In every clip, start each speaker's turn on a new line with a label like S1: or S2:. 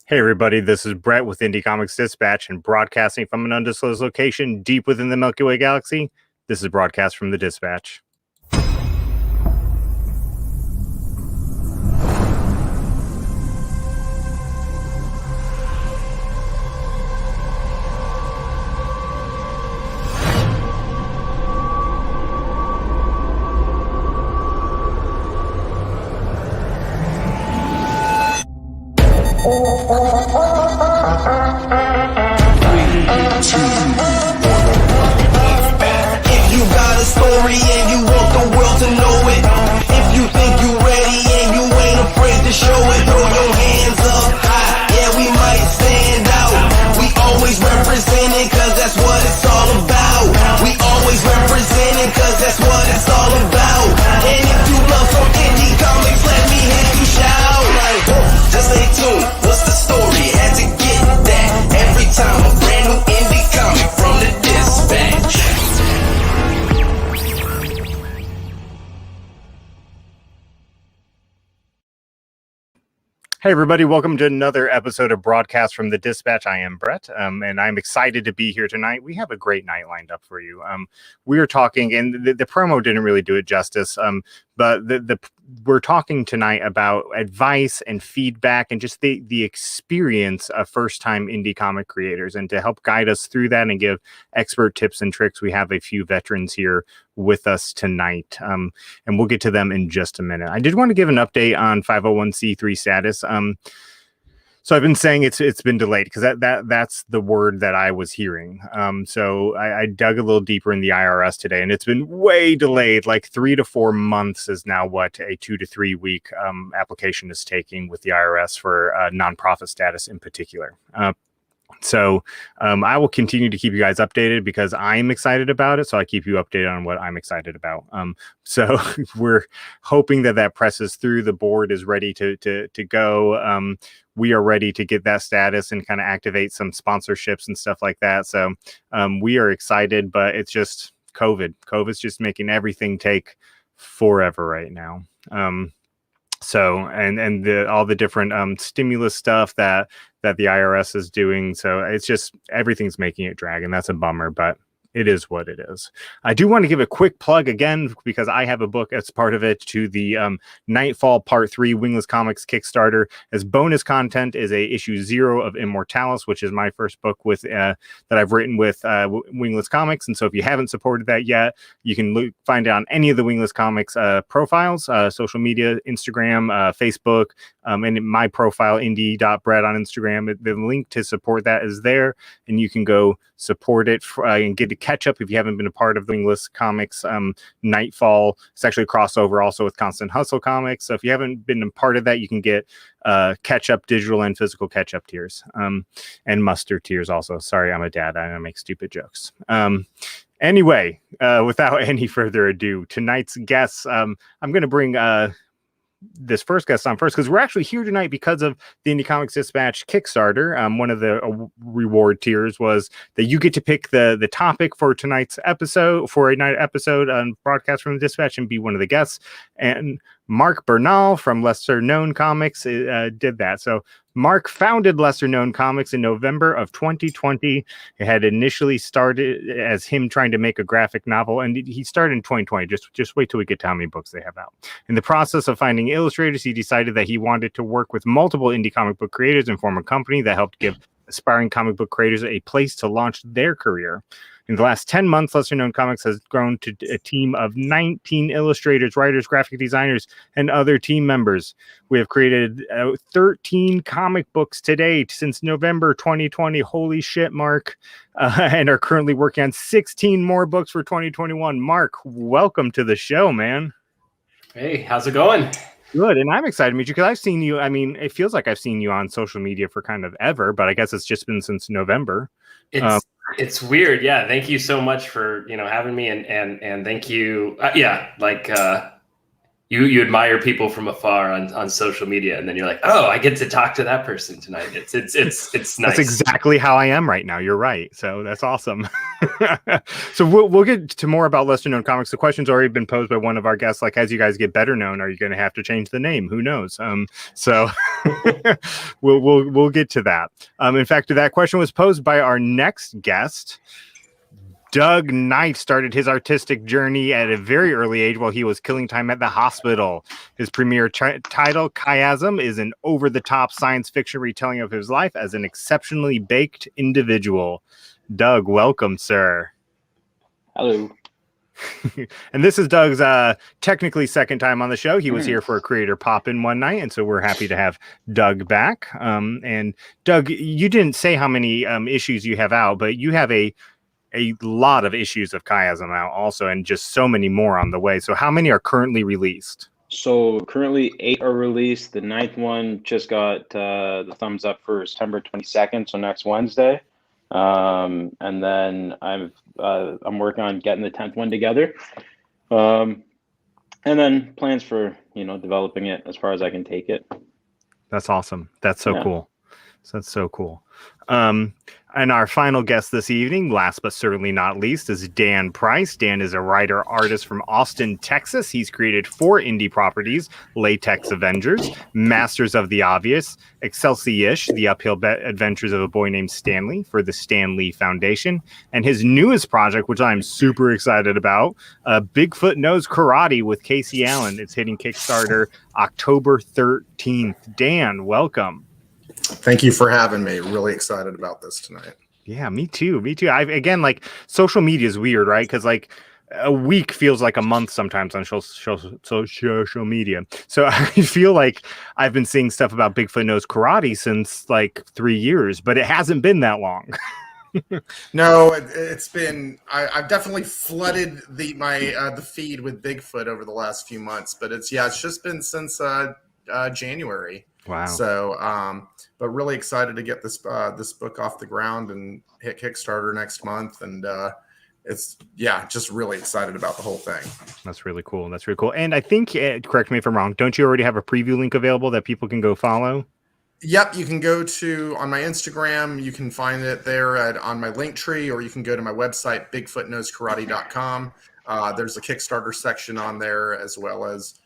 S1: Hey everybody, this is Brett with Indie Comics Dispatch and broadcasting from an undisclosed location deep within the Milky Way galaxy. This is broadcast from the Dispatch.
S2: If you got a story and you want the world to know it, if you think you ready and you ain't afraid to show it, throw your hands up high, yeah, we might stand out. We always representing cause that's what it's all about. We always representing cause that's what it's all about. And if you love some indie comics, let me hear you shout. Like, just stay tuned, what's the story? Had to get that every time a brand new indie comic from the Dispatch.
S1: Hey everybody, welcome to another episode of Broadcast from the Dispatch. I am Brett, and I'm excited to be here tonight. We have a great night lined up for you. We are talking, and the promo didn't really do it justice, but we're talking tonight about advice and feedback and just the experience of first-time indie comic creators. And to help guide us through that and give expert tips and tricks, we have a few veterans here with us tonight, and we'll get to them in just a minute. I did want to give an update on 501c3 status. So I've been saying it's been delayed because that's the word that I was hearing. So I dug a little deeper in the IRS today, and it's been way delayed. Like 3 to 4 months is now what a 2 to 3 week application is taking with the IRS for nonprofit status in particular. So I will continue to keep you guys updated because I'm excited about it. So I keep you updated on what I'm excited about. So we're hoping that presses through. The board is ready to go. We are ready to get that status and kind of activate some sponsorships and stuff like that. So we are excited, but it's just COVID. COVID's just making everything take forever right now. So all the different stimulus stuff that the IRS is doing. So it's just everything's making it drag, and that's a bummer, but it is what it is. I do want to give a quick plug again because I have a book as part of it to the Nightfall Part 3 Wingless Comics Kickstarter. As bonus content is a issue 0 of Immortalis, which is my first book with that I've written with Wingless Comics. And so if you haven't supported that yet, you can find it on any of the Wingless Comics profiles, social media, Instagram, Facebook, and in my profile, indie.bread on Instagram. The link to support that is there, and you can go support it and get to catch up if you haven't been a part of the Wingless Comics Nightfall. It's actually a crossover also with Constant Hustle Comics. So if you haven't been a part of that, you can get catch up digital and physical catch up tiers, and mustard tiers also. Sorry, I'm a dad. I make stupid jokes. Anyway, without any further ado, tonight's guests, I'm going to bring this first guest on first because we're actually here tonight because of the Indie Comics Dispatch Kickstarter. One of the reward tiers was that you get to pick the topic for tonight's episode, for a night episode on Broadcast from the Dispatch, and be one of the guests. And Mark Bernal from Lesser Known Comics did that. So Mark founded Lesser Known Comics in November of 2020. It had initially started as him trying to make a graphic novel, and he started in 2020. Just wait till we get to how many books they have out. In the process of finding illustrators, he decided that he wanted to work with multiple indie comic book creators and form a company that helped give aspiring comic book creators a place to launch their career. In the last 10 months, Lesser Known Comics has grown to a team of 19 illustrators, writers, graphic designers, and other team members. We have created 13 comic books to date since November 2020. Holy shit, Mark. And are currently working on 16 more books for 2021. Mark, welcome to the show, man.
S3: Hey, how's it going?
S1: Good, and I'm excited to meet you because I've seen you. I mean, it feels like I've seen you on social media for kind of ever, but I guess it's just been since November.
S3: It's weird. Yeah. Thank you so much for, having me and thank you. you admire people from afar on social media, and then you're like, oh, I get to talk to that person tonight. It's nice.
S1: That's exactly how I am right now. You're right. So that's awesome. So we'll get to more about lesser known comics. The question's already been posed by one of our guests. Like, as you guys get better known, are you going to have to change the name? Who knows? So we'll get to that. In fact, that question was posed by our next guest. Doug Knight started his artistic journey at a very early age while he was killing time at the hospital. His premier title, Chiasm, is an over-the-top science fiction retelling of his life as an exceptionally baked individual. Doug, welcome, sir.
S4: Hello.
S1: And this is Doug's technically second time on the show. He was here for a creator pop-in one night, and so we're happy to have Doug back. And Doug, you didn't say how many issues you have out, but you have a lot of issues of Chiasm out also, and just so many more on the way. So how many are currently released?
S4: So currently 8 are released. The 9th one just got the thumbs up for September 22nd, so next Wednesday. And then I'm working on getting the 10th one together. And then plans for, developing it as far as I can take it.
S1: That's awesome. That's so cool. So that's so cool. And our final guest this evening, last but certainly not least, is Dan Price. Dan is a writer-artist from Austin, Texas. He's created 4 indie properties: Latex Avengers, Masters of the Obvious, Excelsi-ish, The Uphill Adventures of a Boy Named Stanley for the Stan Lee Foundation, and his newest project, which I'm super excited about, Bigfoot Knows Karate with Casey Allen. It's hitting Kickstarter October 13th. Dan, welcome.
S5: Thank you for having me. Really excited about this tonight. Yeah,
S1: me too. Again, like, social media is weird, right? Because like a week feels like a month sometimes on social media. So I feel like I've been seeing stuff about Bigfoot Knows Karate since like 3 years, but it hasn't been that long.
S5: No, it's been. I've definitely flooded the feed with Bigfoot over the last few months, but it's just been since January.
S1: Wow.
S5: So, but really excited to get this book off the ground and hit Kickstarter next month. And it's just really excited about the whole thing.
S1: That's really cool. And I think, correct me if I'm wrong, don't you already have a preview link available that people can go follow?
S5: Yep, you can go on my Instagram. You can find it there on my link tree, or you can go to my website, bigfootknowskarate.com. There's a Kickstarter section on there, as well as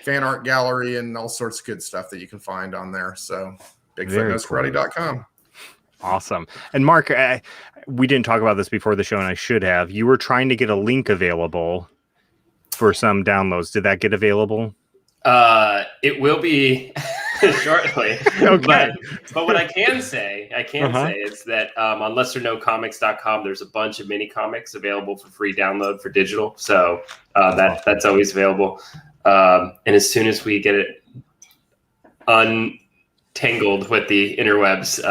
S5: fan art gallery and all sorts of good stuff that you can find on there. So bigfootknowskarate.com.
S1: Awesome. And Mark, we didn't talk about this before the show, and I should have. You were trying to get a link available for some downloads. Did that get available?
S3: It will be shortly.
S1: Okay.
S3: But what I can say is that on lesserknowncomics.com, there's a bunch of mini comics available for free download for digital. So that's always available. And as soon as we get it untangled with the interwebs,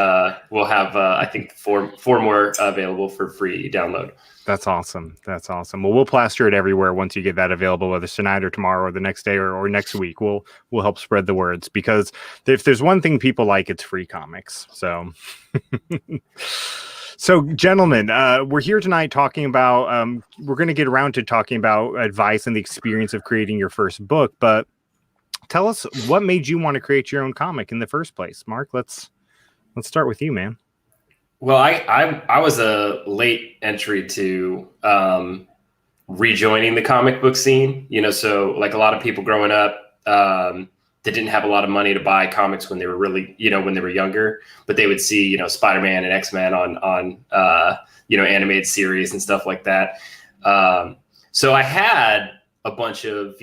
S3: we'll have, I think, four more available for free download.
S1: That's awesome. Well, we'll plaster it everywhere once you get that available, whether tonight or tomorrow or the next day or next week. We'll help spread the words, because if there's one thing people like, it's free comics. So, gentlemen, we're here tonight talking about, we're going to get around to talking about advice and the experience of creating your first book. But tell us, what made you want to create your own comic in the first place? Mark, let's start with you, man.
S3: Well, I was a late entry to rejoining the comic book scene, so like a lot of people growing up, they didn't have a lot of money to buy comics when they were really, when they were younger, but they would see, Spider-Man and X-Men on animated series and stuff like that. So I had a bunch of,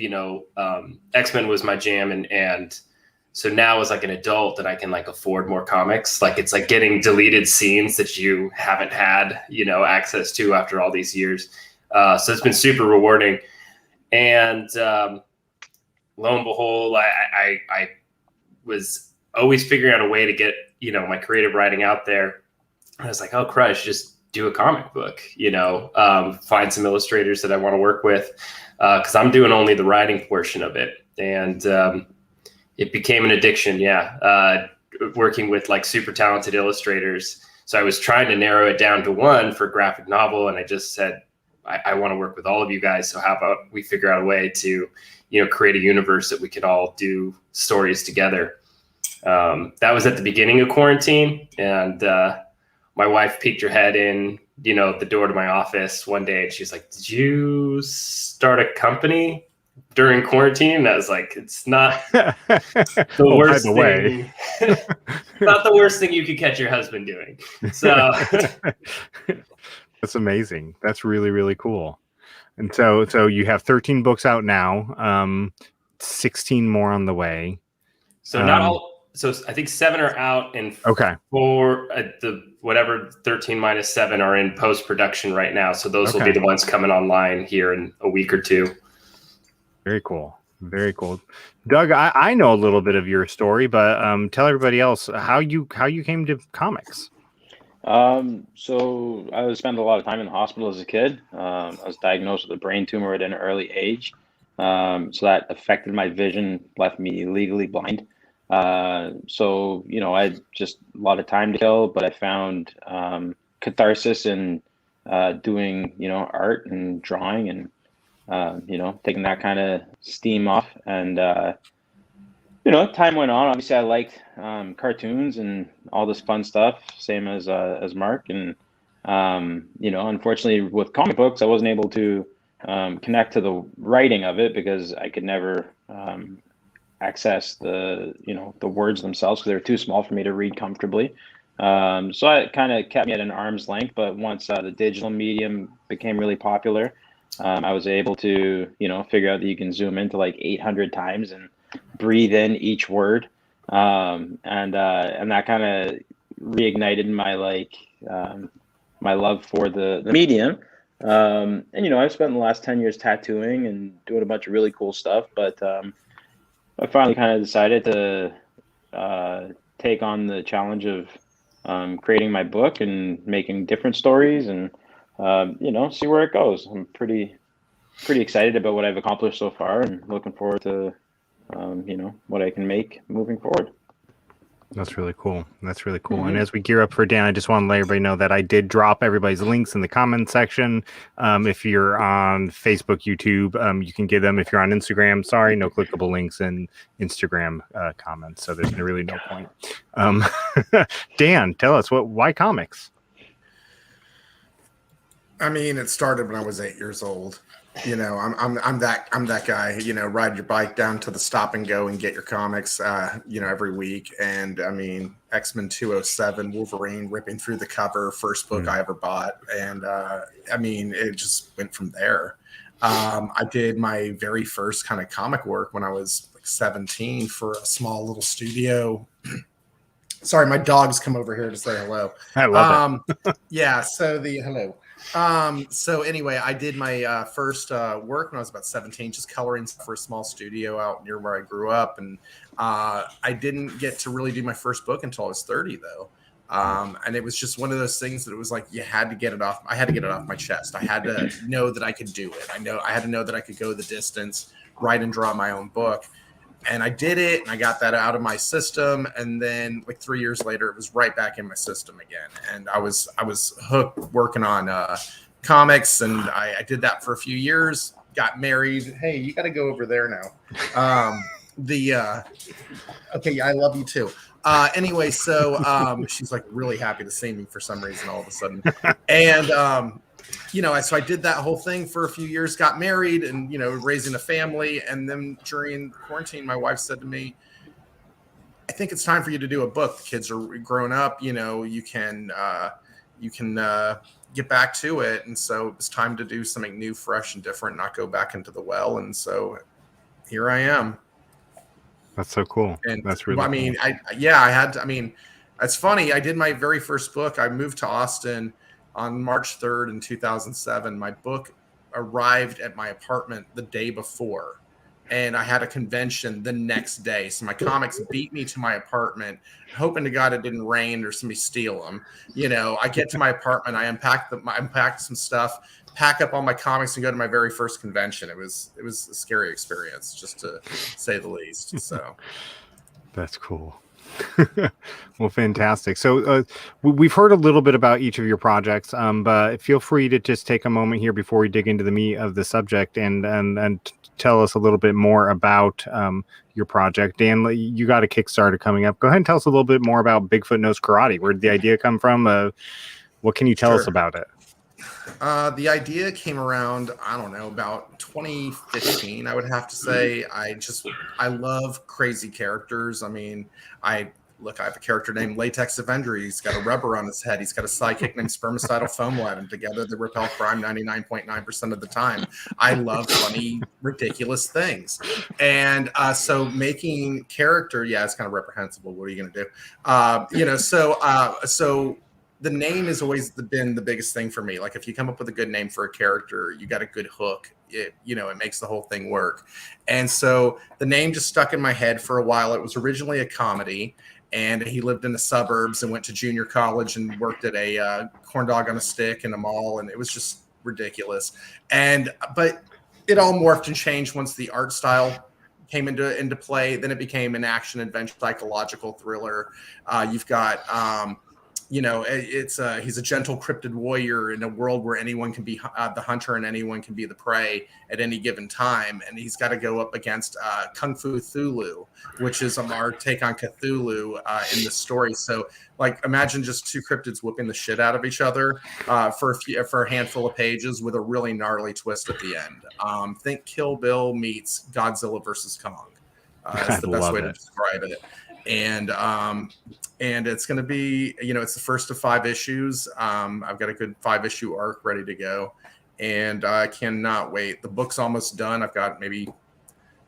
S3: X-Men was my jam, and so now as like an adult that I can like afford more comics, like it's like getting deleted scenes that you haven't had, access to after all these years. So it's been super rewarding. And lo and behold, I was always figuring out a way to get, my creative writing out there. I was like, oh, Crush, just do a comic book, find some illustrators that I want to work with, because I'm doing only the writing portion of it. And it became an addiction, working with like super talented illustrators. So I was trying to narrow it down to one for graphic novel, and I just said, I want to work with all of you guys. So how about we figure out a way to, create a universe that we could all do stories together. That was at the beginning of quarantine, and my wife peeked her head in, the door to my office one day, and she's like, "Did you start a company during quarantine?" And I was like, "It's not the worst thing. Not the worst thing you could catch your husband doing." So
S1: that's amazing. That's really, really cool. And so you have 13 books out now, 16 more on the way.
S3: So not all. So I think 7 are out, and 4 at the 13 minus 7 are in post production right now. So those will be the ones coming online here in a week or two.
S1: Very cool. Very cool. Doug, I know a little bit of your story, but tell everybody else how you came to comics.
S4: So I spent a lot of time in the hospital as a kid. I was diagnosed with a brain tumor at an early age. So that affected my vision, left me legally blind. So, I had just a lot of time to kill, but I found catharsis in doing, art and drawing and, taking that kind of steam off. And, time went on. Obviously, I liked cartoons and all this fun stuff, same as Mark. And, unfortunately, with comic books, I wasn't able to connect to the writing of it because I could never access the words themselves because they were too small for me to read comfortably. So it kind of kept me at an arm's length. But once the digital medium became really popular, I was able to figure out that you can zoom into like 800 times and breathe in each word, and that kind of reignited my love for the medium. And I've spent the last 10 years tattooing and doing a bunch of really cool stuff, but I finally kind of decided to take on the challenge of creating my book and making different stories and see where it goes. I'm pretty excited about what I've accomplished so far and looking forward to what I can make moving forward.
S1: That's really cool. That's really cool. Mm-hmm. And as we gear up for Dan, I just want to let everybody know that I did drop everybody's links in the comment section. If you're on Facebook, YouTube, you can give them. If you're on Instagram, sorry, no clickable links in Instagram comments. So there's really no point. Dan, tell us why comics?
S5: I mean, it started when I was 8 years old. I'm that guy, ride your bike down to the Stop and Go and get your comics, every week. And I mean, X-Men 207, Wolverine ripping through the cover, first book I ever bought. And it just went from there. I did my very first kind of comic work when I was like 17 for a small little studio. Sorry, my dogs come over here to say hello.
S1: I love it.
S5: Yeah. So hello. So anyway, I did my first work when I was about 17, just coloring for a small studio out near where I grew up. And I didn't get to really do my first book until I was 30, though. And it was just one of those things that it was like you had to get it off. I had to get it off my chest. I had to know that I could do it. I had to know that I could go the distance, write and draw my own book. And I did it, and I got that out of my system. And then, like 3 years later, it was right back in my system again. And I was hooked working on comics, and I did that for a few years. Got married. Hey, you got to go over there now. Okay, I love you too. Anyway, so she's like really happy to see me for some reason all of a sudden, and so I did that whole thing for a few years, got married and, raising a family. And then during quarantine, my wife said to me, I think it's time for you to do a book. The kids are grown up, you can get back to it. And so it was time to do something new, fresh and different, not go back into the well. And so here I am.
S1: That's so cool.
S5: And
S1: that's really
S5: cool. It's funny. I did my very first book. I moved to Austin on March 3rd in 2007. My book arrived at my apartment the day before, and I had a convention the next day. So my comics beat me to my apartment, hoping to God it didn't rain or somebody steal them. I get to my apartment, I unpacked some stuff, pack up all my comics, and go to my very first convention. It was a scary experience, just to say the least. So
S1: that's cool. Well, fantastic. So we've heard a little bit about each of your projects, but feel free to just take a moment here before we dig into the meat of the subject and tell us a little bit more about your project. Dan, you got a Kickstarter coming up. Go ahead and tell us a little bit more about Bigfoot Knows Karate. Where did the idea come from? What can you tell us about it?
S5: The idea came around, I don't know, about 2015, I would have to say. I love crazy characters. I mean, I have a character named Latex Avenger. He's got a rubber on his head. He's got a sidekick named Spermicidal Foam Lad, and together they repel crime 99.9% of the time. I love funny, ridiculous things. And so making character, it's kind of reprehensible. What are you going to do? So the name has always been the biggest thing for me. Like, if you come up with a good name for a character, you got a good hook, it makes the whole thing work. And so the name just stuck in my head for a while. It was originally a comedy, and he lived in the suburbs and went to junior college and worked at a corn dog on a stick in a mall. And it was just ridiculous. But it all morphed and changed once the art style came into play. Then it became an action adventure psychological thriller. You've got he's a gentle cryptid warrior in a world where anyone can be the hunter and anyone can be the prey at any given time. And he's got to go up against Kung Fu Thulu, which is our take on Cthulhu in the story. So, like, imagine just two cryptids whooping the shit out of each other for a handful of pages with a really gnarly twist at the end. Think Kill Bill meets Godzilla versus Kong. That's the best way to describe it. And it's going to be, it's the first of 5 issues. I've got a good 5-issue arc ready to go, and I cannot wait. The book's almost done. I've got maybe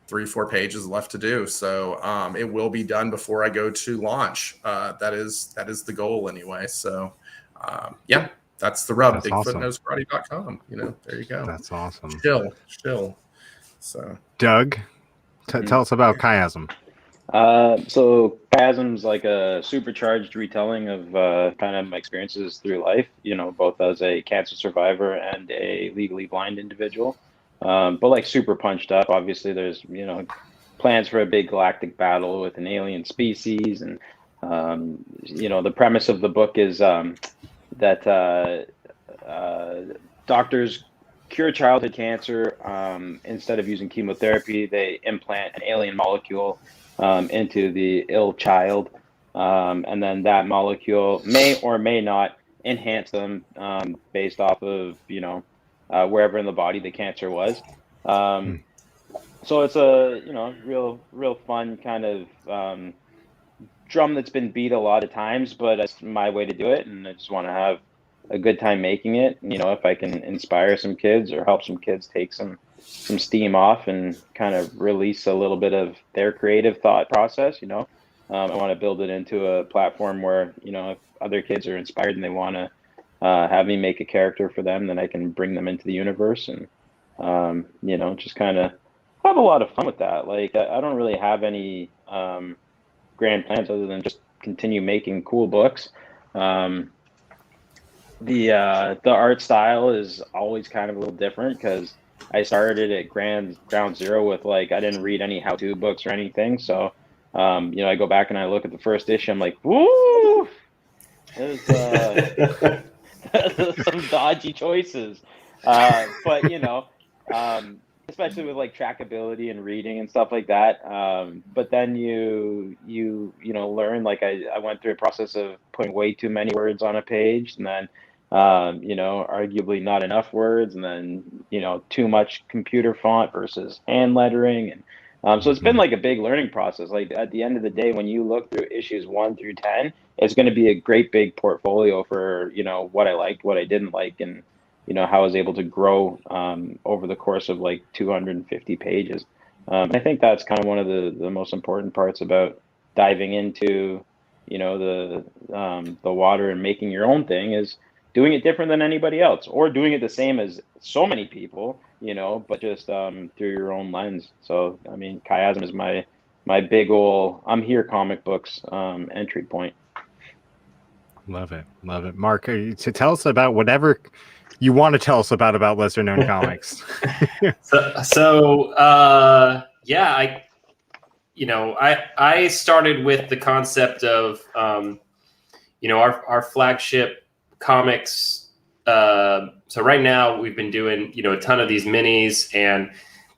S5: 3-4 pages left to do. So it will be done before I go to launch. That is the goal anyway. So that's the rub.
S1: That's awesome.
S5: BigfootKnowsKarate.com. There you go.
S1: That's awesome.
S5: Chill. So
S1: Doug, tell us about Chiasm.
S4: So Chiasm's like a supercharged retelling of kind of my experiences through life, both as a cancer survivor and a legally blind individual. But like super punched up. Obviously there's, plans for a big galactic battle with an alien species. And, the premise of the book is that doctors cure childhood cancer. Instead of using chemotherapy, they implant an alien molecule into the ill child, and then that molecule may or may not enhance them based off of wherever in the body the cancer was. So it's a real fun kind of drum that's been beat a lot of times, but it's my way to do it, and I just want to have a good time making it. If I can inspire some kids or help some kids take some steam off and kind of release a little bit of their creative thought process, I want to build it into a platform where, if other kids are inspired and they want to have me make a character for them, then I can bring them into the universe and, just kind of have a lot of fun with that. Like, I don't really have any grand plans other than just continue making cool books. The art style is always kind of a little different because I started at ground zero with I didn't read any how-to books or anything. So, I go back and I look at the first issue. I'm like, woo! There's some dodgy choices. But, especially with trackability and reading and stuff like that. But then you learn, I went through a process of putting way too many words on a page, and then arguably not enough words, and then too much computer font versus hand lettering, and so it's been a big learning process. At the end of the day, when you look through issues 1 through 10, it's going to be a great big portfolio for what I liked, what I didn't like, and how I was able to grow over the course of 250 pages. I think that's kind of one of the most important parts about diving into the water and making your own thing is doing it different than anybody else, or doing it the same as so many people, but just through your own lens. So, I mean, Chiasm is my big ol' I'm here comic books entry point.
S1: Love it. Mark, to tell us about whatever you want to tell us about lesser known comics.
S3: I started with the concept of, our flagship comics. So right now we've been doing, a ton of these minis, and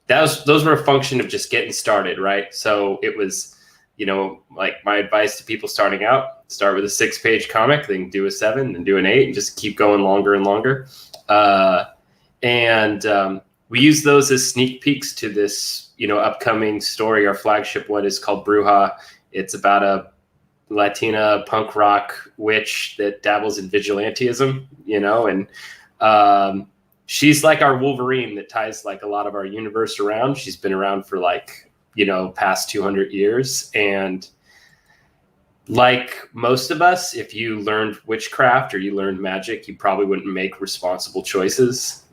S3: those were a function of just getting started, right? So it was, like my advice to people starting out: start with a 6-page comic, then do a 7, then do an 8, and just keep going longer and longer. We use those as sneak peeks to this, upcoming story. Our flagship one is called Bruja. It's about a Latina punk rock witch that dabbles in vigilantism, and she's like our Wolverine that ties like a lot of our universe around. She's been around for past 200 years. And like most of us, if you learned witchcraft or you learned magic, you probably wouldn't make responsible choices,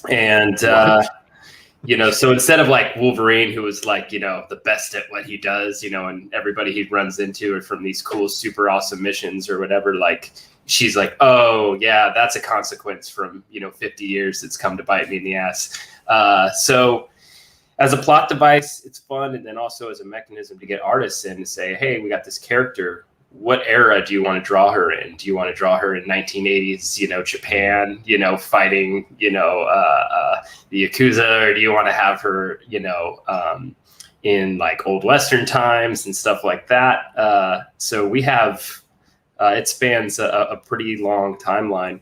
S3: And, so instead of like Wolverine, who was like, the best at what he does, and everybody he runs into are from these cool, super awesome missions or whatever, like she's like, oh yeah, that's a consequence from, 50 years that's come to bite me in the ass. So as a plot device, it's fun. And then also as a mechanism to get artists in to say, hey, we got this character. What era do you want to draw her in? Do you want to draw her in 1980s, Japan, fighting, the Yakuza, or do you want to have her, in like old Western times and stuff like that? So we have, it spans a pretty long timeline.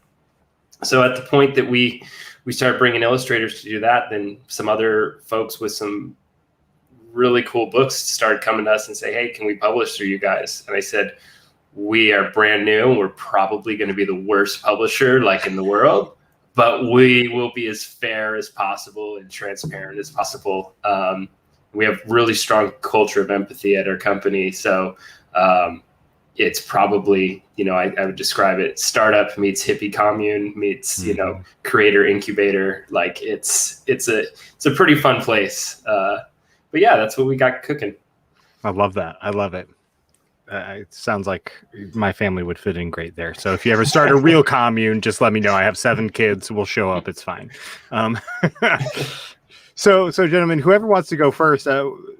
S3: So at the point that we started bringing illustrators to do that, then some other folks with some really cool books started coming to us and say, hey, can we publish through you guys? And I said, we are brand new. We're probably going to be the worst publisher like in the world, but we will be as fair as possible and transparent as possible. We have really strong culture of empathy at our company. So it's probably, I would describe it, startup meets hippie commune meets, creator incubator. Like it's a pretty fun place. But yeah, that's what we got cooking.
S1: I love that. I love it. It sounds like my family would fit in great there. So if you ever start a real commune, just let me know. I have 7 kids. We'll show up. It's fine. So gentlemen, whoever wants to go first,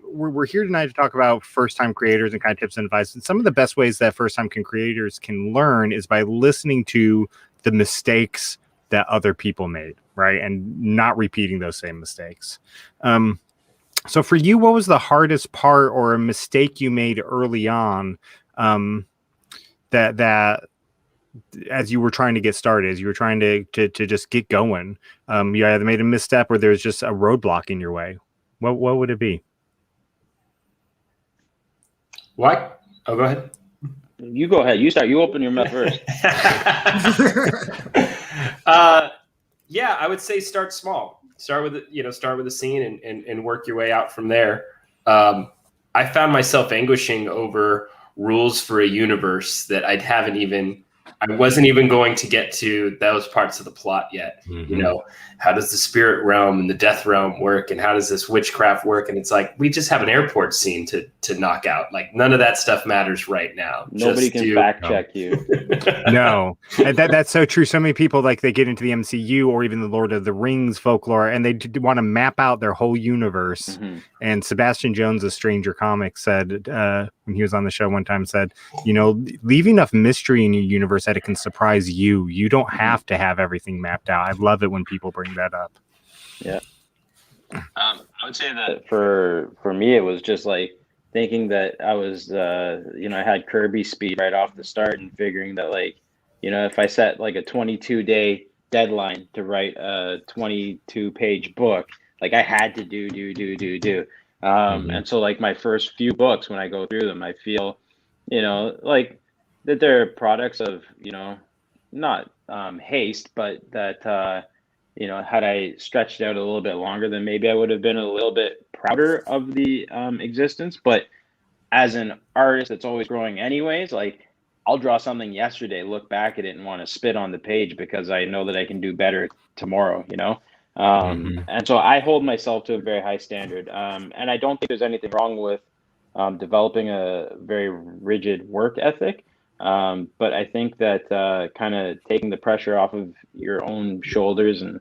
S1: we're here tonight to talk about first-time creators and kind of tips and advice. And some of the best ways that first-time creators can learn is by listening to the mistakes that other people made, right? And not repeating those same mistakes. So for you, what was the hardest part or a mistake you made early on that as you were trying to get started, as you were trying to just get going, you either made a misstep or there's just a roadblock in your way? What would it be?
S3: What? Oh, go ahead.
S4: You go ahead. You start. You open your mouth first.
S3: Yeah, I would say start small. Start with a scene and work your way out from there. I found myself anguishing over rules for a universe that I wasn't even going to get to those parts of the plot yet.
S1: Mm-hmm.
S3: How does the spirit realm and the death realm work, and how does this witchcraft work? And it's like, we just have an airport scene to knock out. Like, none of that stuff matters right now.
S4: Nobody can fact check you.
S1: No, and that's so true. So many people, like, they get into the MCU or even the Lord of the Rings folklore, and they want to map out their whole universe. Mm-hmm. And Sebastian Jones of Stranger Comics said, when he was on the show one time, said, leave enough mystery in your universe that it can surprise you. You don't have to have everything mapped out. I love it when people bring that up.
S4: Yeah. I would say that for me, it was just like thinking that I was, I had Kirby speed right off the start, and figuring that, like, if I set like a 22-day deadline to write a 22-page book, like I had to do. And so like my first few books, when I go through them, I feel, like that they're products of, not haste, but that, had I stretched out a little bit longer, then maybe I would have been a little bit prouder of the existence. But as an artist that's always growing anyways, like, I'll draw something yesterday, look back at it, and want to spit on the page because I know that I can do better tomorrow, And so I hold myself to a very high standard. And I don't think there's anything wrong with developing a very rigid work ethic. But I think that kind of taking the pressure off of your own shoulders and,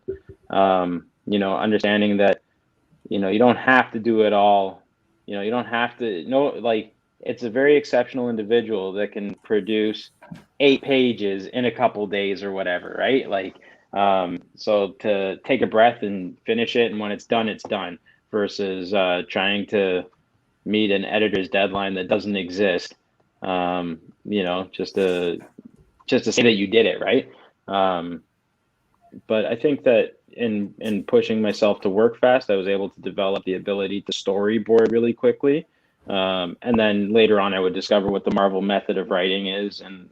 S4: understanding that, you don't have to do it all You don't have to like, it's a very exceptional individual that can produce 8 pages in a couple days or whatever, right? Like, so to take a breath and finish it, and when it's done, versus trying to meet an editor's deadline that doesn't exist, just to say that you did it, right? But I think that in pushing myself to work fast, I was able to develop the ability to storyboard really quickly. And then later on, I would discover what the Marvel method of writing is. And,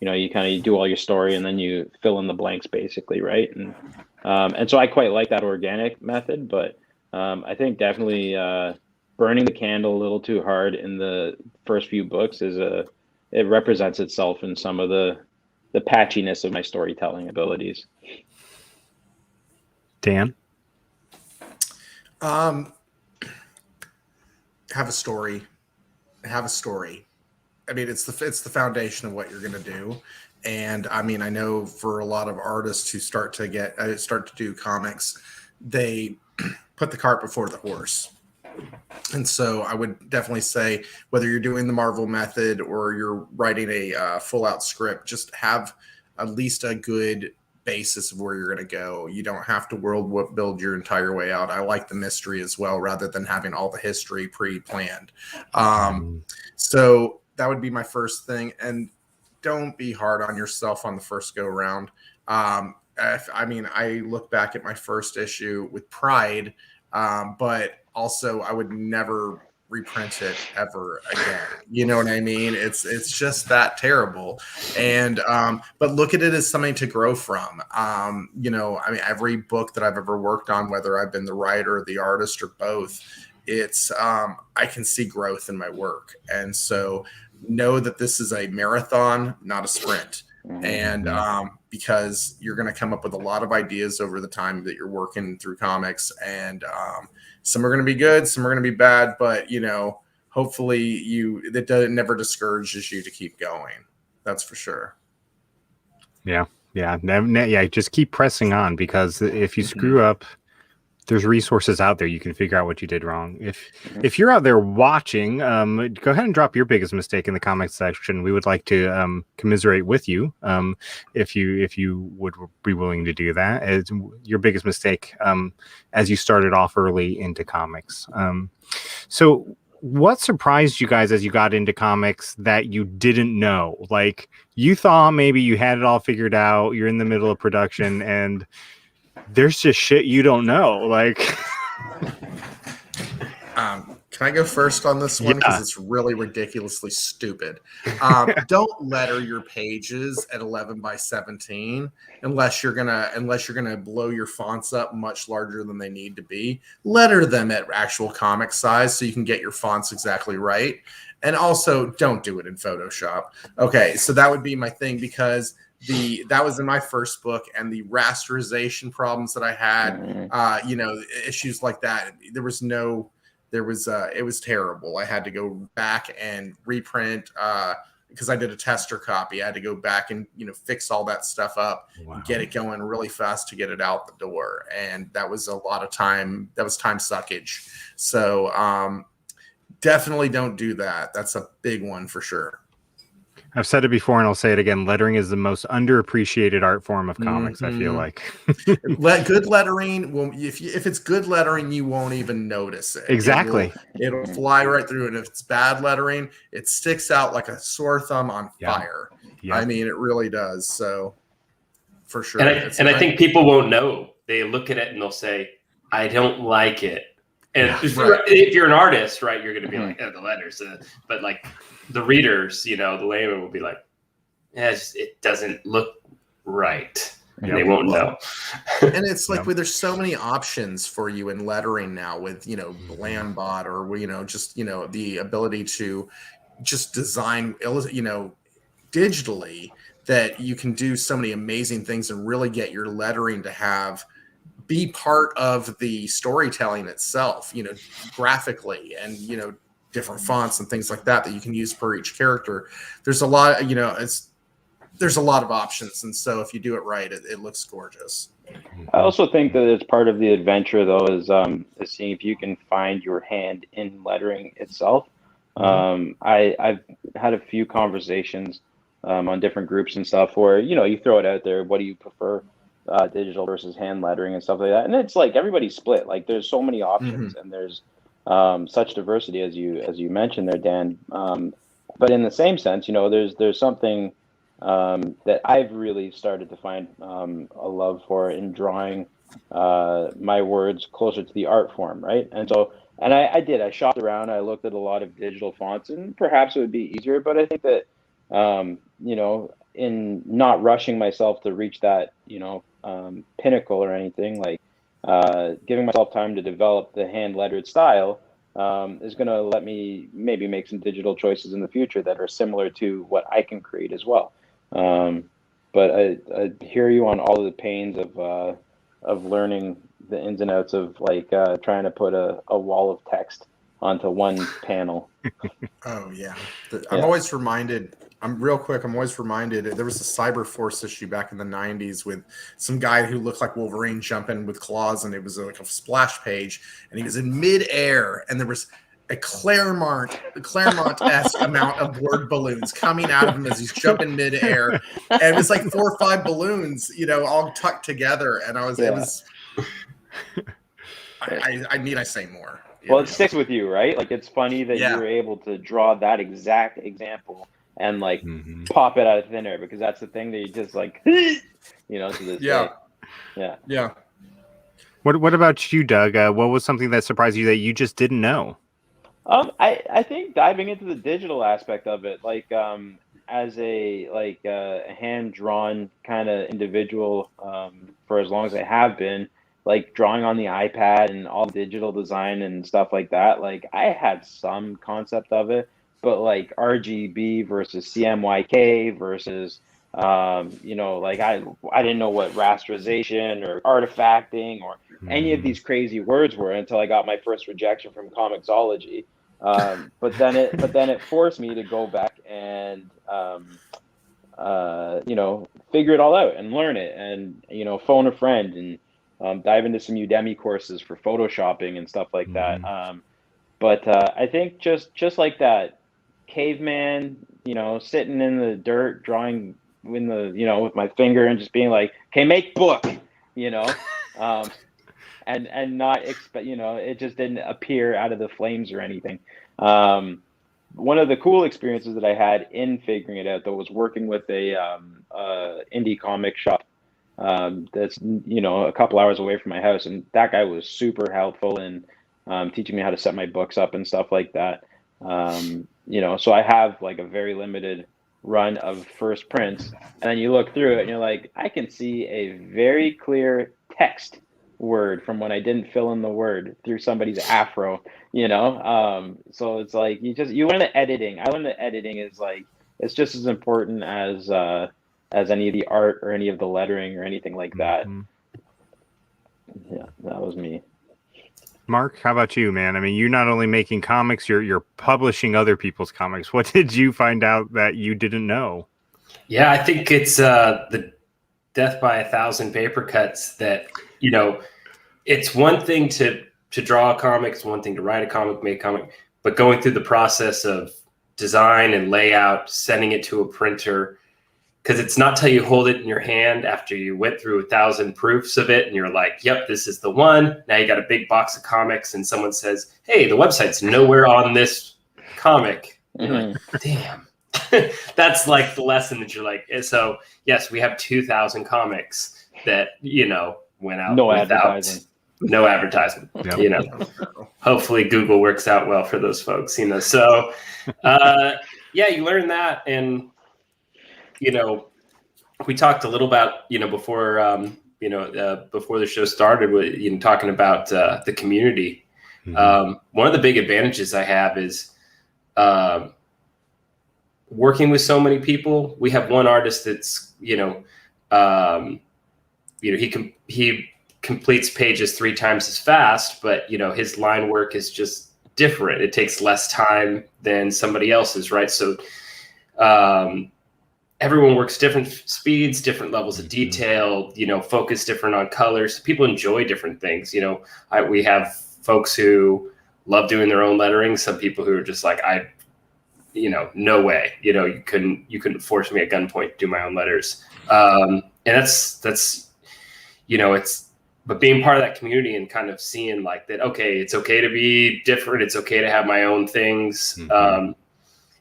S4: you do all your story and then you fill in the blanks basically, right? And so I quite like that organic method, but I think definitely burning the candle a little too hard in the first few books it represents itself in some of the patchiness of my storytelling abilities.
S1: Dan?
S5: Have a story. I mean, it's the foundation of what you're going to do. And I mean, I know for a lot of artists who start to do comics, they put the cart before the horse. And so I would definitely say, whether you're doing the Marvel method or you're writing a full out script, just have at least a good basis of where you're going to go. You don't have to world build your entire way out. I like the mystery as well, rather than having all the history pre-planned. So that would be my first thing. And don't be hard on yourself on the first go around. I mean, I look back at my first issue with pride, but also I would never reprint it ever again. You know what I mean? It's just that terrible. And but look at it as something to grow from. I mean, every book that I've ever worked on, whether I've been the writer, the artist, or both, it's I can see growth in my work. And so know that this is a marathon, not a sprint. And because you're going to come up with a lot of ideas over the time that you're working through comics, and some are going to be good, some are going to be bad, but hopefully that never discourages you to keep going. That's for sure.
S1: Yeah. Just keep pressing on, because if you screw up, there's resources out there. You can figure out what you did wrong. If you're out there watching, go ahead and drop your biggest mistake in the comments section. We would like to commiserate with you, if you would be willing to do that. It's your biggest mistake as you started off early into comics. So what surprised you guys as you got into comics that you didn't know? Like, you thought maybe you had it all figured out, you're in the middle of production, and there's just shit you don't know. Like,
S5: can I go first on this one? Because it's really ridiculously stupid. Don't letter your pages at 11 by 17 unless you're gonna blow your fonts up much larger than they need to be. Letter them at actual comic size so you can get your fonts exactly right. And also, don't do it in Photoshop. Okay, so that would be my thing, because that was in my first book, and the rasterization problems that I had, issues like that. It was terrible. I had to go back and reprint because I did a tester copy. I had to go back and fix all that stuff up, and get it going really fast to get it out the door. And that was a lot of time. That was time suckage. So definitely don't do that. That's a big one for sure.
S1: I've said it before and I'll say it again. Lettering is the most underappreciated art form of comics. I feel like
S5: good lettering. Well, if it's good lettering, you won't even notice it.
S1: Exactly.
S5: It'll fly right through. And if it's bad lettering, it sticks out like a sore thumb on fire. Yeah. I mean, it really does. So for sure.
S3: And I think people won't know. They look at it and they'll say, I don't like it. And if you're an artist, right, you're going to be like, the letters. But like the readers, the layman will be like, it doesn't look right. And they won't know.
S5: And it's like, there's so many options for you in lettering now with, Lambot, or, just, the ability to just design, digitally, that you can do so many amazing things and really get your lettering to be part of the storytelling itself, graphically, and, different fonts and things like that you can use per each character. There's a lot, there's a lot of options. And so if you do it right, it looks gorgeous.
S4: I also think that it's part of the adventure, though, is seeing if you can find your hand in lettering itself. I've had a few conversations on different groups and stuff where, you know, you throw it out there. What do you prefer, digital versus hand lettering and stuff like that? And it's like everybody's split. Like there's so many options and there's such diversity as you mentioned there, Dan. But in the same sense, you know, there's something that I've really started to find a love for in drawing my words closer to the art form, right? And so, and I shopped around, I looked at a lot of digital fonts, and perhaps it would be easier, but I think that, you know, in not rushing myself to reach that, you know, pinnacle or anything, like giving myself time to develop the hand lettered style is going to let me maybe make some digital choices in the future that are similar to what I can create as well. But I hear you on all of the pains of learning the ins and outs of like trying to put a wall of text onto one panel.
S5: Oh yeah. I'm always reminded, I'm always reminded there was a Cyberforce issue back in the 90s with some guy who looked like Wolverine jumping with claws, and it was like a splash page, and he was in midair, and there was a Claremont-esque amount of word balloons coming out of him as he's jumping midair. And it was like 4 or 5 balloons, you know, all tucked together. And I need I say more.
S4: Well, it sticks with you, right? Like it's funny that you were able to draw that exact example and like pop it out of thin air, because that's the thing that you just like, you know, to this day. Yeah.
S1: What about you, Doug? What was something that surprised you that you just didn't know?
S4: I think diving into the digital aspect of it, like as a hand drawn kind of individual for as long as I have been, like drawing on the iPad and all digital design and stuff like that, like I had some concept of it, but like RGB versus CMYK versus you know, like I didn't know what rasterization or artifacting or any of these crazy words were until I got my first rejection from Comixology. But then it forced me to go back and you know, figure it all out and learn it, and you know, phone a friend and dive into some Udemy courses for photoshopping and stuff like that. But I think just like that caveman, you know, sitting in the dirt drawing in the, you know, with my finger and just being like, okay, make book, you know, and not expect, you know, it just didn't appear out of the flames or anything. One of the cool experiences that I had in figuring it out, though, was working with a indie comic shop that's, you know, a couple hours away from my house, and that guy was super helpful in teaching me how to set my books up and stuff like that. You know, so I have like a very limited run of first prints, and then you look through it and you're like, I can see a very clear text word from when I didn't fill in the word through somebody's afro, you know. So it's like you learn the editing. I learned that editing is like, it's just as important as any of the art or any of the lettering or anything like that. Yeah, that was me.
S1: Mark, how about you, man? I mean, you're not only making comics, you're publishing other people's comics. What did you find out that you didn't know?
S3: Yeah, I think it's the death by 1,000 paper cuts that, you know, it's one thing to draw a comic, it's one thing to write a comic, make a comic, but going through the process of design and layout, sending it to a printer, because it's not till you hold it in your hand after you went through 1,000 proofs of it and you're like, yep, this is the one. Now you got a big box of comics and someone says, hey, the website's nowhere on this comic. And you're like, damn. That's like the lesson that you're like, so yes, we have 2,000 comics that, you know, went out without no advertisement. Yep. You know, hopefully Google works out well for those folks, you know. So yeah, you learn that. And you know, we talked a little about, you know, before before the show started, with, you know, talking about the community. One of the big advantages I have is working with so many people. We have one artist that's, he completes pages 3 times as fast, but, you know, his line work is just different. It takes less time than somebody else's, right? So, everyone works different speeds, different levels of detail, focus different on colors. People enjoy different things. We have folks who love doing their own lettering. Some people who are just like, no way, you couldn't force me at gunpoint to do my own letters. And but being part of that community and kind of seeing like that, okay, it's okay to be different. It's okay to have my own things.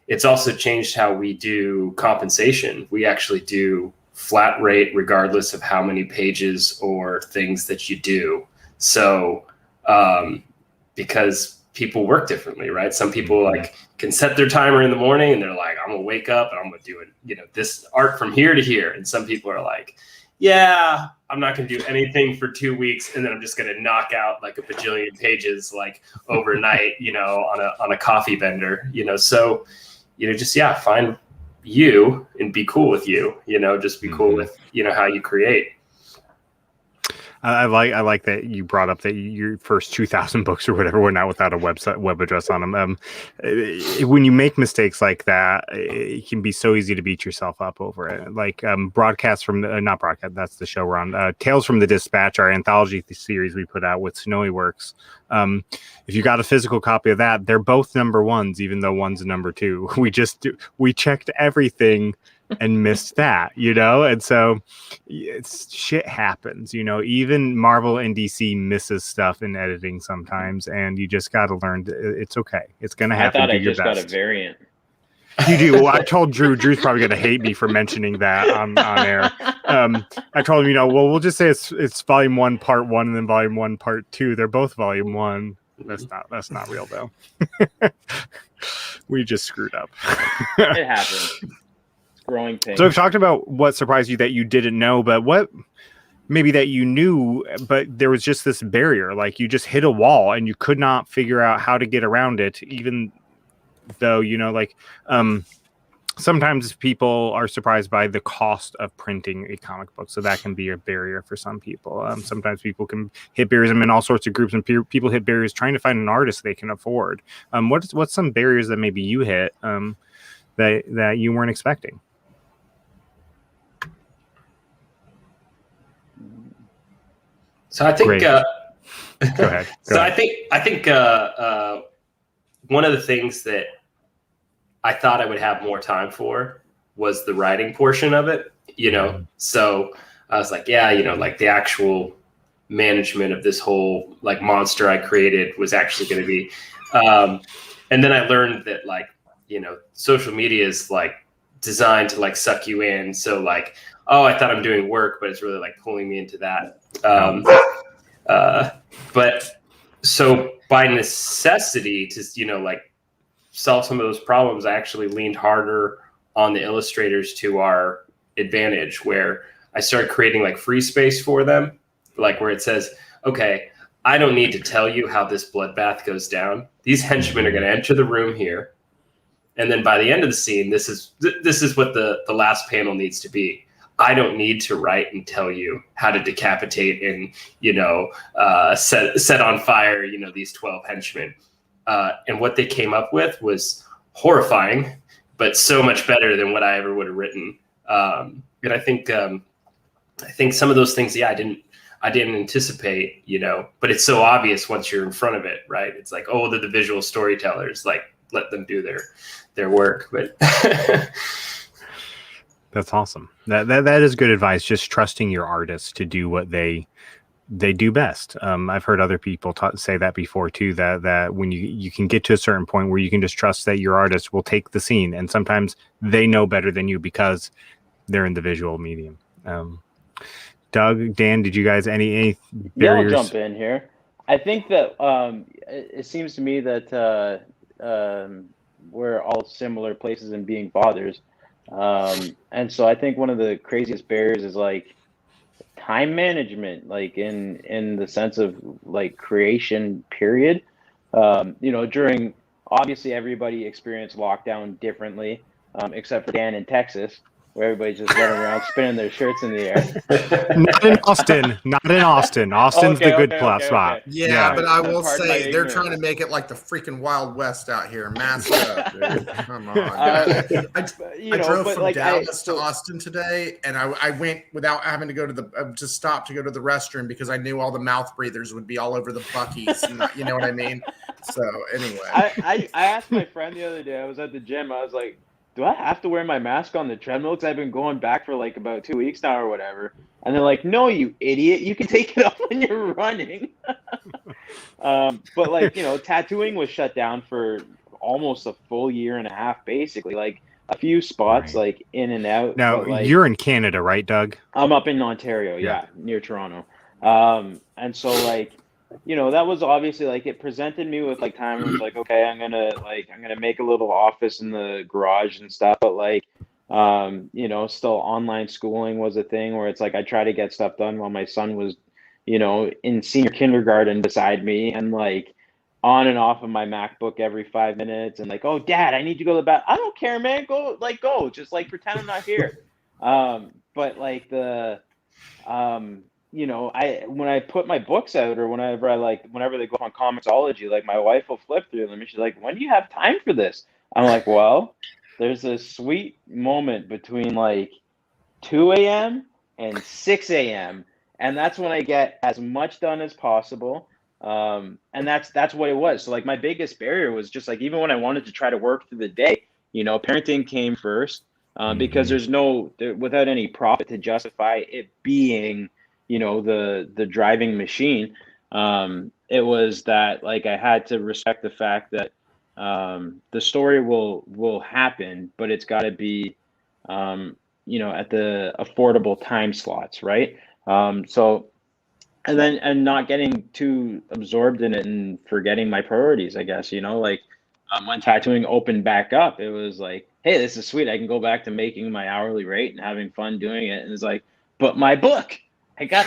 S3: It's also changed how we do compensation. We actually do flat rate regardless of how many pages or things that you do. So, because people work differently, right? Some people like can set their timer in the morning and they're like, I'm gonna wake up and I'm gonna do it, this art from here to here. And some people are like, yeah, I'm not gonna do anything for 2 weeks and then I'm just gonna knock out like a bajillion pages like overnight, on a coffee bender, so find you and be cool with you, just be cool with, how you create.
S1: I like that you brought up that your first 2,000 books or whatever were not without a web address on them. When you make mistakes like that, it can be so easy to beat yourself up over it. Like broadcasts from not broadcast, that's the show we're on. Tales from the Dispatch, our anthology series we put out with Snowy Works. If you got a physical copy of that, they're both number ones, even though one's number two. We checked everything and missed that, and so shit happens, even Marvel and DC misses stuff in editing sometimes, and you just got to learn it's okay, it's gonna happen.
S4: I thought I just got a variant.
S1: You do. Well, I told Drew's probably gonna hate me for mentioning that on air. I told him, we'll just say it's volume 1 part 1 and then volume 1 part 2. They're both volume 1. That's not real though. We just screwed up.
S4: It happens. Growing pain.
S1: So we've talked about what surprised you that you didn't know, but what maybe that you knew, but there was just this barrier, like you just hit a wall and you could not figure out how to get around it, even though, sometimes people are surprised by the cost of printing a comic book. So that can be a barrier for some people. Sometimes people can hit barriers. I'm in all sorts of groups and people hit barriers trying to find an artist they can afford. What's some barriers that maybe you hit that you weren't expecting?
S3: So I think,
S1: go ahead.
S3: I think one of the things that I thought I would have more time for was the writing portion of it, So I was like, like the actual management of this whole like monster I created was actually going to be, and then I learned that social media is like designed to like suck you in. So like, oh, I thought I'm doing work, but it's really like pulling me into that. But so by necessity to, like solve some of those problems, I actually leaned harder on the illustrators to our advantage, where I started creating like free space for them, like where it says, okay, I don't need to tell you how this bloodbath goes down. These henchmen are going to enter the room here. And then by the end of the scene, this is what the last panel needs to be. I don't need to write and tell you how to decapitate and, set on fire, these 12 henchmen. And what they came up with was horrifying, but so much better than what I ever would have written. And I think some of those things, I didn't anticipate, but it's so obvious once you're in front of it, right? It's like, oh, they're the visual storytellers, like let them do their work. But
S1: that's awesome. That is good advice. Just trusting your artists to do what they do best. I've heard other people say that before too, that when you can get to a certain point where you can just trust that your artist will take the scene, and sometimes they know better than you because they're in the visual medium. Doug, Dan, did you guys any barriers?
S4: Yeah, I'll jump in here. I think that it seems to me that we're all similar places in being fathers. And so I think one of the craziest barriers is like time management, like in the sense of like creation period. During, obviously everybody experienced lockdown differently, except for Dan in Texas, where everybody's just running around spinning their shirts in the air.
S1: Not in Austin. Not in Austin. Austin's the good spot.
S5: Yeah, but I will
S4: Pardon my
S5: say they're
S4: ignorance.
S5: trying to make it like the freaking Wild West out here. Mask up, dude. Come on. I drove from Dallas to Austin today, and I went without having to go to to stop to go to the restroom because I knew all the mouth breathers would be all over the Buc-ee's. You know what I mean? So anyway,
S4: I asked my friend the other day. I was at the gym. I was like, do I have to wear my mask on the treadmill? Because I've been going back for like about 2 weeks now or whatever. And they're like, no, you idiot. You can take it off when you're running. But like, tattooing was shut down for almost a full year and a half, basically. Like a few spots, like in and out.
S1: Now, you're in Canada, right, Doug?
S4: I'm up in Ontario, yeah, near Toronto. And so like, that was obviously like it presented me with like time. It was like, okay, I'm gonna make a little office in the garage and stuff, but like, still online schooling was a thing where it's like I try to get stuff done while my son was, in senior kindergarten beside me, and like on and off of my MacBook every 5 minutes, and like, oh, Dad, I need to go to the bathroom. I don't care, man. Go, just like pretend I'm not here. But like when I put my books out, or whenever they go on Comixology, like my wife will flip through them and she's like, when do you have time for this? I'm like, well, there's a sweet moment between like 2 a.m. and 6 a.m. And that's when I get as much done as possible. And that's what it was. So like my biggest barrier was just like, even when I wanted to try to work through the day, parenting came first, because there's without any profit to justify it being, the driving machine. It was that like I had to respect the fact that the story will happen, but it's got to be at the affordable time slots, right? And not getting too absorbed in it and forgetting my priorities, I guess. When tattooing opened back up, it was like, hey, this is sweet. I can go back to making my hourly rate and having fun doing it. And it's like, but my book, I got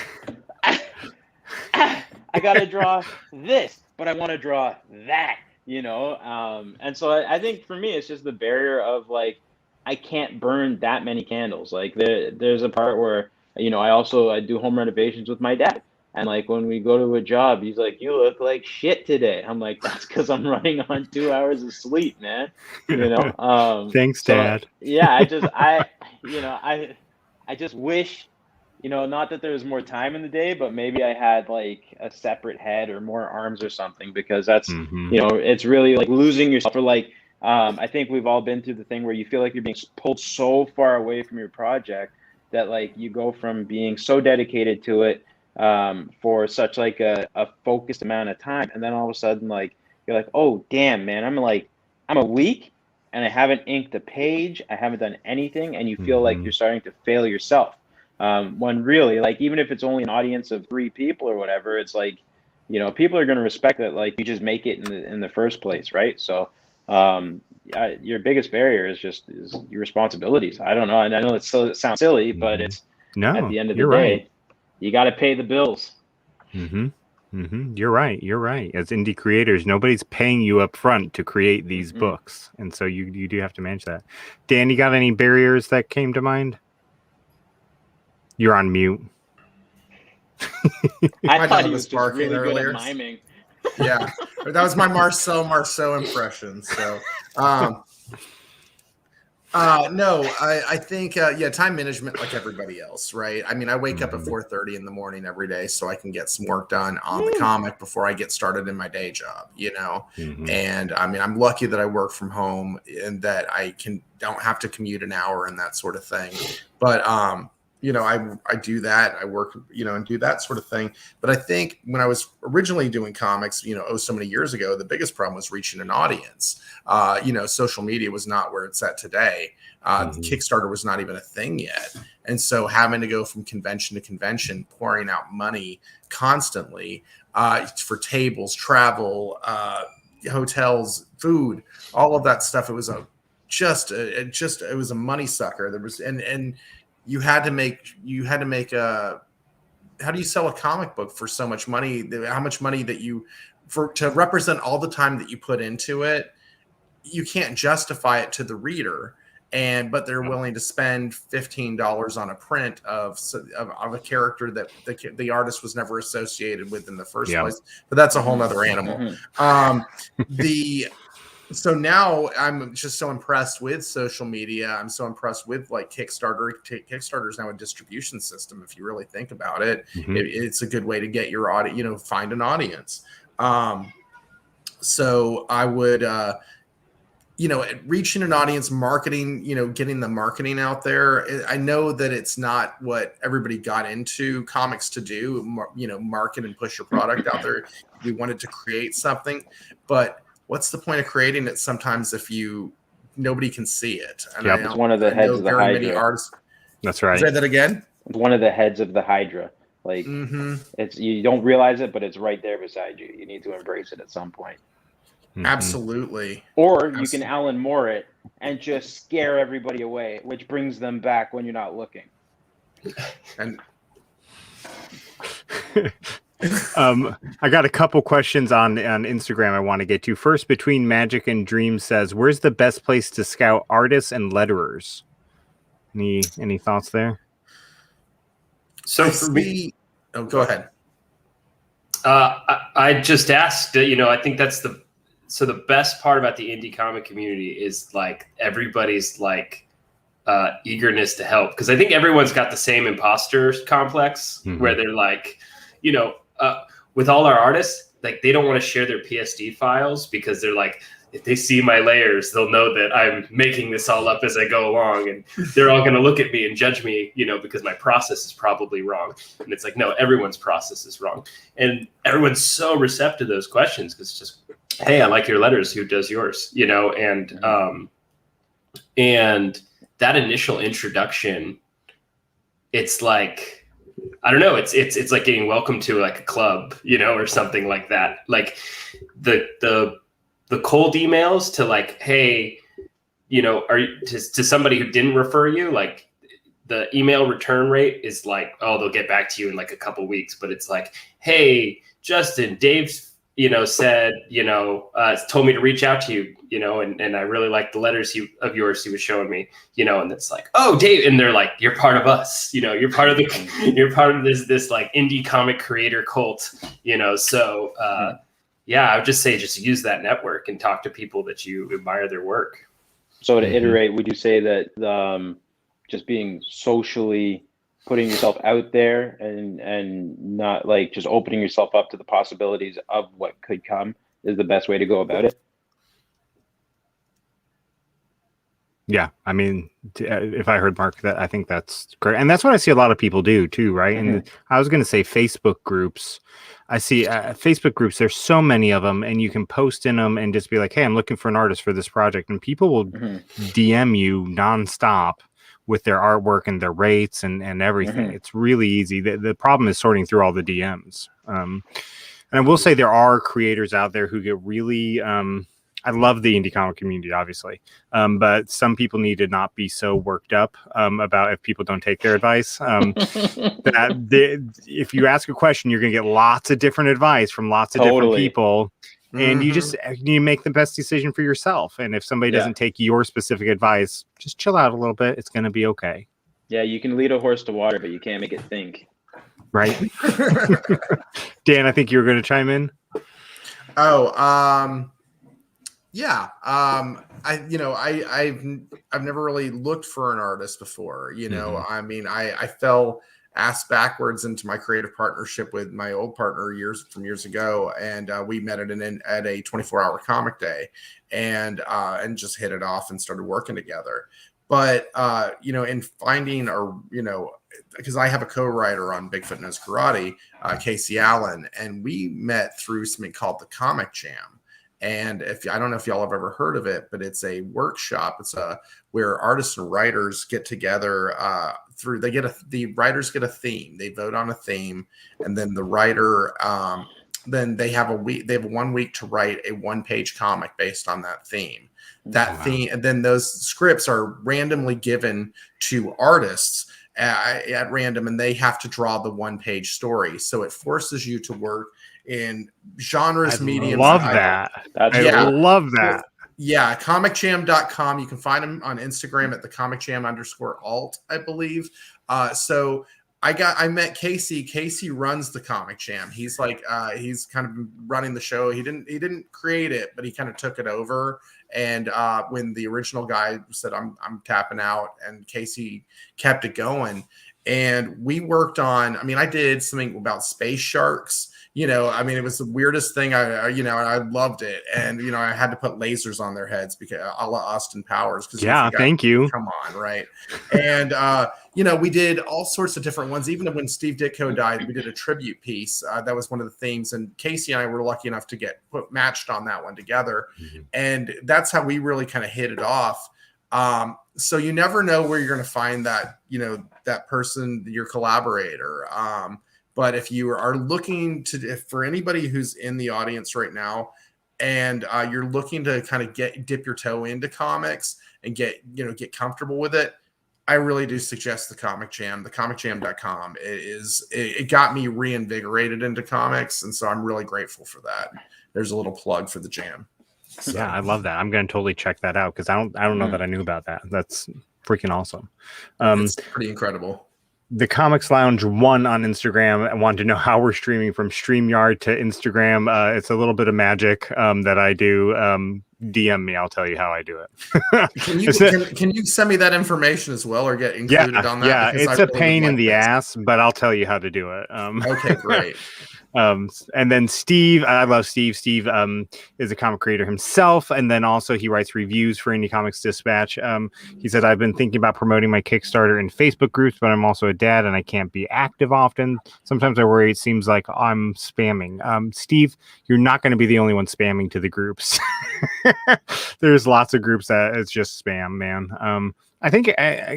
S4: to draw this, but I want to draw that, and so I think for me, it's just the barrier of like, I can't burn that many candles. Like there's a part where, I do home renovations with my dad. And like when we go to a job, he's like, you look like shit today. I'm like, that's because I'm running on 2 hours of sleep, man.
S1: Thanks, Dad.
S4: Yeah, I just wish, not that there was more time in the day, but maybe I had like a separate head or more arms or something, because that's, it's really like losing yourself. Or like, I think we've all been through the thing where you feel like you're being pulled so far away from your project that like you go from being so dedicated to it for such like a focused amount of time, and then all of a sudden like you're like, oh damn, man, I'm a week and I haven't inked a page, I haven't done anything, and you feel like you're starting to fail yourself, when really, like, even if it's only an audience of 3 people or whatever, it's like, people are going to respect that like you just make it in the first place, right? So your biggest barrier is your responsibilities. I don't know, and I know it sounds silly, but it's at the end of the day,
S1: right.
S4: You got to pay the bills.
S1: You're right. As indie creators, nobody's paying you up front to create these books. And so you do have to manage that. Dan, you got any barriers that came to mind? You're on mute.
S4: I thought he was just
S5: barking
S4: really
S5: earlier.
S4: good at miming.
S5: Yeah, that was my Marceau impression. So, no, I think, time management, like everybody else, right? I mean, I wake up at 4:30 in the morning every day so I can get some work done on the comic before I get started in my day job, And I mean, I'm lucky that I work from home and that I don't have to commute an hour and that sort of thing. But, I do that. I work, and do that sort of thing. But I think when I was originally doing comics, so many years ago, the biggest problem was reaching an audience. Social media was not where it's at today. Kickstarter was not even a thing yet. And so having to go from convention to convention, pouring out money constantly for tables, travel, hotels, food, all of that stuff. It was it was a money sucker. There was, and you had to make how do you sell a comic book for so much money? How much money that to represent all the time that you put into it, you can't justify it to the reader. but they're willing to spend $15 on a print of a character that the artist was never associated with in the first place. But that's a whole nother animal. So now I'm just so impressed with social media. I'm so impressed with like Kickstarter. Kickstarter is now a distribution system. If you really think about it, it's a good way to get your audience, find an audience. So I would, reaching an audience, marketing, getting the marketing out there. I know that it's not what everybody got into comics to do, market and push your product out there. We wanted to create something, but what's the point of creating it sometimes if nobody can see it? And
S4: it's one of the heads of the Hydra.
S5: Many artists.
S1: That's right.
S5: Say that again.
S4: It's one of the heads of the Hydra. Like it's, you don't realize it, but it's right there beside you. You need to embrace it at some point.
S5: Absolutely.
S4: Or you can Alan Moore it and just scare everybody away, which brings them back when you're not looking.
S5: And
S1: I got a couple questions on Instagram I want to get to. First, Between Magic and Dreams says, where's the best place to scout artists and letterers? Any thoughts there?
S3: So for me,
S5: go ahead.
S3: I just asked, I think that's the best part about the indie comic community is like everybody's like eagerness to help. Cause I think everyone's got the same imposter complex where they're like, with all our artists, like they don't want to share their PSD files because they're like, if they see my layers, they'll know that I'm making this all up as I go along, and they're all going to look at me and judge me, because my process is probably wrong. And it's like, no, everyone's process is wrong. And everyone's so receptive to those questions because it's just, hey, I like your letters. Who does yours? And that initial introduction, it's like, I don't know. It's like getting welcome to like a club, or something like that. Like the cold emails to like, hey, to somebody who didn't refer you, like the email return rate is like, oh, they'll get back to you in like a couple weeks. But it's like, hey, Justin, Dave's, said, told me to reach out to you, and I really like the letters of yours he was showing me, and it's like, oh, Dave. And they're like, you're part of us, you're part of this like indie comic creator cult, so, yeah, I would just say, just use that network and talk to people that you admire their work.
S4: So to iterate, would you say that, just being socially putting yourself out there and not like just opening yourself up to the possibilities of what could come is the best way to go about it?
S1: Yeah, I mean, if I heard Mark, that I think that's great, and that's what I see a lot of people do too, right? And I was going to say Facebook groups. I see Facebook groups. There's so many of them, and you can post in them and just be like, "Hey, I'm looking for an artist for this project," and people will DM you nonstop with their artwork and their rates and everything. It's really easy. The problem is sorting through all the DMs. And I will say there are creators out there who get really. I love the indie comic community, obviously, but some people need to not be so worked up about if people don't take their advice. If you ask a question, you're going to get lots of different advice from lots of different people, and you make the best decision for yourself. And if somebody doesn't take your specific advice, just chill out a little bit. It's going to be okay.
S4: Yeah, you can lead a horse to water, but you can't make it think.
S1: Right. Dan, I think you were going to chime in.
S5: Yeah. I've never really looked for an artist before, I mean, I fell ass backwards into my creative partnership with my old partner years ago. And we met at a 24-hour comic day and just hit it off and started working together. But, in finding because I have a co-writer on Bigfoot Knows Karate, Casey Allen, and we met through something called the Comic Jam. And I don't know if y'all have ever heard of it, but it's a workshop. It's where artists and writers get together the writers get a theme. They vote on a theme, and then the writer, then they have 1 week to write a 1-page comic based on that theme. Theme, and then those scripts are randomly given to artists at random, and they have to draw the 1-page story. So it forces you to work in genres, mediums.
S1: Love that. I love that.
S5: Yeah, comicjam.com. You can find him on Instagram at the comicjam_alt, I believe. So I met Casey. Casey runs the Comic Jam. He's like he's kind of running the show. He didn't create it, but he kind of took it over. And when the original guy said I'm tapping out, and Casey kept it going. And we worked on, I mean, I did something about space sharks. I mean, it was the weirdest thing. I loved it. And, I had to put lasers on their heads because a la Austin Powers.
S1: Yeah, thank you.
S5: Come on, right? And, we did all sorts of different ones. Even when Steve Ditko died, we did a tribute piece. That was one of the themes. And Casey and I were lucky enough to get matched on that one together. Mm-hmm. And that's how we really kind of hit it off. So you never know where you're going to find that, that person, your collaborator. But if you are looking for anybody who's in the audience right now, and you're looking to kind of dip your toe into comics and get comfortable with it, I really do suggest the Comic Jam. The comicjam.com. It got me reinvigorated into comics, and so I'm really grateful for that. There's a little plug for the jam. So.
S1: Yeah, I love that. I'm going to totally check that out because I don't know that I knew about that. That's freaking awesome.
S5: It's pretty incredible.
S1: The Comics Lounge 1 on Instagram. I want to know how we're streaming from StreamYard to Instagram. It's a little bit of magic that I do. DM me. I'll tell you how I do it.
S5: Can you send me that information as well or get included on that?
S1: Yeah, it's a pain in the ass, but I'll tell you how to do it.
S5: Okay, great.
S1: And then Steve, I love Steve. Steve is a comic creator himself, and then also he writes reviews for Indie Comics Dispatch. He said, I've been thinking about promoting my Kickstarter in Facebook groups, but I'm also a dad and I can't be active often. Sometimes I worry it seems like I'm spamming. Steve, you're not going to be the only one spamming to the groups. There's lots of groups that it's just spam, man. I think,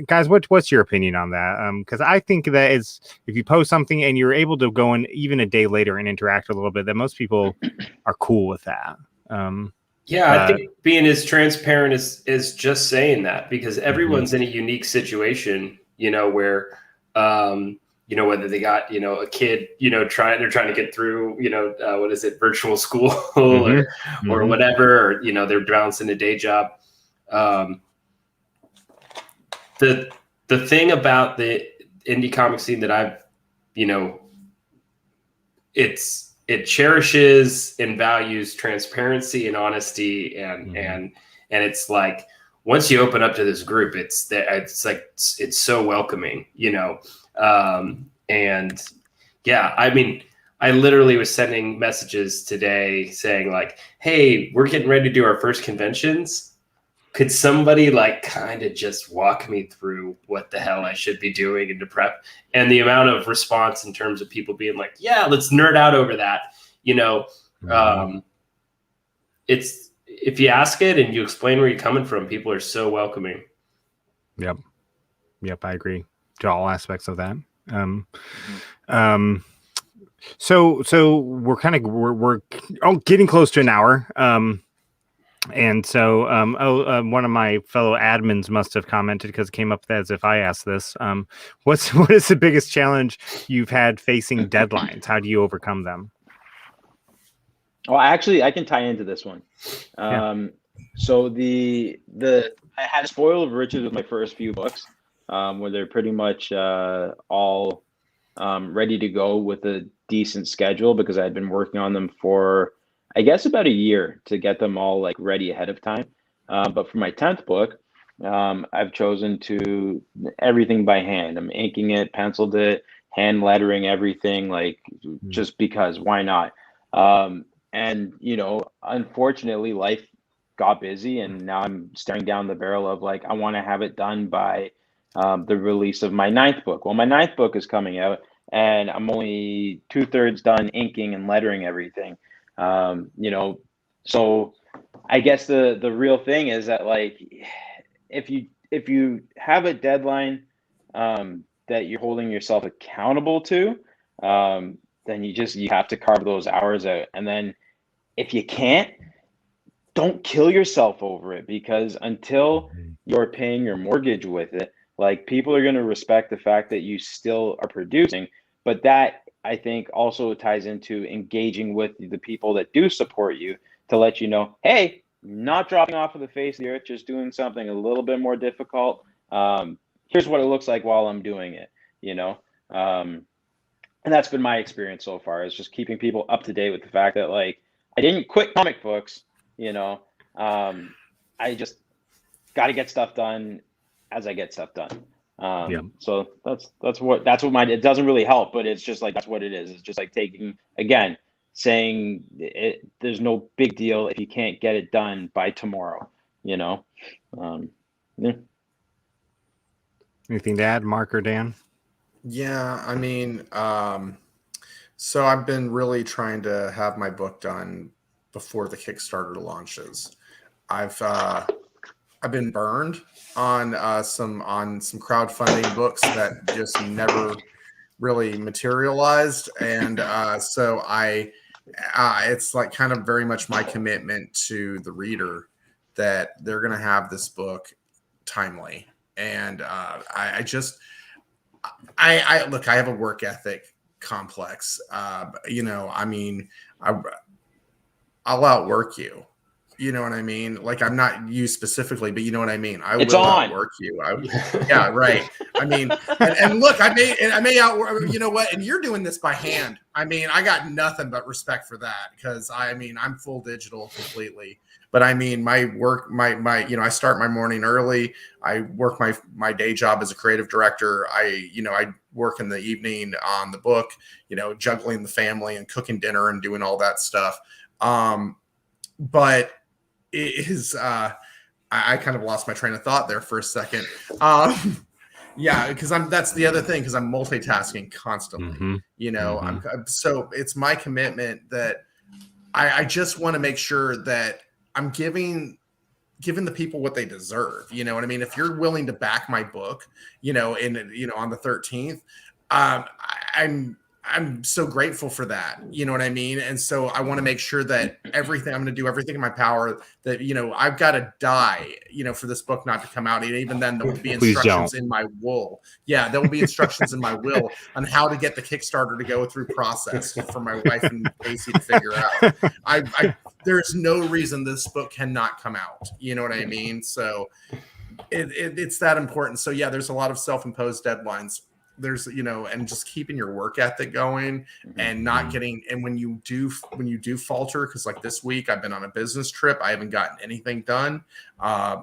S1: guys, what's your opinion on that? Because I think that if you post something and you're able to go in even a day later and interact a little bit, that most people are cool with that.
S3: I think being as transparent is just saying that, because everyone's in a unique situation, where, whether they got, a kid, they're trying to get through, virtual school or whatever, or, they're balancing a day job. The thing about the indie comic scene that I've, it cherishes and values transparency and honesty, and it's like once you open up to this group, it's so welcoming, and yeah, I mean, I literally was sending messages today saying like, hey, we're getting ready to do our first conventions. Could somebody kind of just walk me through what the hell I should be doing and to prep? And the amount of response in terms of people being like, yeah, let's nerd out over that. It's, if you ask it and you explain where you're coming from, people are so welcoming.
S1: Yep. I agree to all aspects of that. So we're getting close to an hour. And so, one of my fellow admins must have commented because it came up as if I asked this. What is the biggest challenge you've had facing deadlines? How do you overcome them?
S4: Well, actually, I can tie into this one. So I had a spoil of riches with my first few books, where they're pretty much all ready to go with a decent schedule because I had been working on them for, I guess, about a year to get them all ready ahead of time. But for my 10th book, I've chosen to everything by hand. I'm inking it, penciled it, hand lettering everything, just because, why not? And, unfortunately, life got busy, and now I'm staring down the barrel of I want to have it done by the release of my 9th book. Well, my 9th book is coming out, and I'm only 2/3 done inking and lettering everything. So I guess the real thing is that if you have a deadline that you're holding yourself accountable to, then you have to carve those hours out. And then if you can't, don't kill yourself over it, because until you're paying your mortgage with it, people are going to respect the fact that you still are producing. But that, I think, also ties into engaging with the people that do support you to let you know, hey, not dropping off of the face of the earth, just doing something a little bit more difficult. Here's what it looks like while I'm doing it, you know? And that's been my experience so far, is just keeping people up to date with the fact that, like, I didn't quit comic books, you know? I just got to get stuff done as I get stuff done. So that's what it doesn't really help, but it's just like, that's what it is. It's just like saying there's no big deal if you can't get it done by tomorrow, you know? Yeah.
S1: Anything to add, Mark or Dan?
S5: Yeah, I mean, so I've been really trying to have my book done before the Kickstarter launches. I've been burned on some crowdfunding books that just never really materialized, and so it's like kind of very much my commitment to the reader that they're going to have this book timely. And I look, I have a work ethic complex. You know, I mean, I'll outwork you. You know what I mean? Like, I'm not you specifically, but you know what I mean. I will outwork you. Yeah, right. I mean, and look, I may outwork. You know what? And you're doing this by hand. I mean, I got nothing but respect for that, because I'm full digital completely. But I mean, my work, my you know, I start my morning early. I work my day job as a creative director. I work in the evening on the book. You know, juggling the family and cooking dinner and doing all that stuff. But it is, I kind of lost my train of thought there for a second. Yeah, because that's the other thing, because I'm multitasking constantly. Mm-hmm. You know, mm-hmm. So it's my commitment that I just want to make sure that I'm giving the people what they deserve. You know what I mean? If you're willing to back my book, you know, on the 13th, I'm so grateful for that. You know what I mean? And so I want to make sure that I'm going to do everything in my power, that, you know, I've got to die, you know, for this book not to come out. And even then there will be instructions in my will. Yeah. There will be instructions in my will on how to get the Kickstarter to go through process for my wife and Casey to figure out. There's no reason this book cannot come out. You know what I mean? So it's that important. So yeah, there's a lot of self-imposed deadlines. There's, you know, and just keeping your work ethic going and not getting, and when you do falter, because like this week I've been on a business trip, I haven't gotten anything done.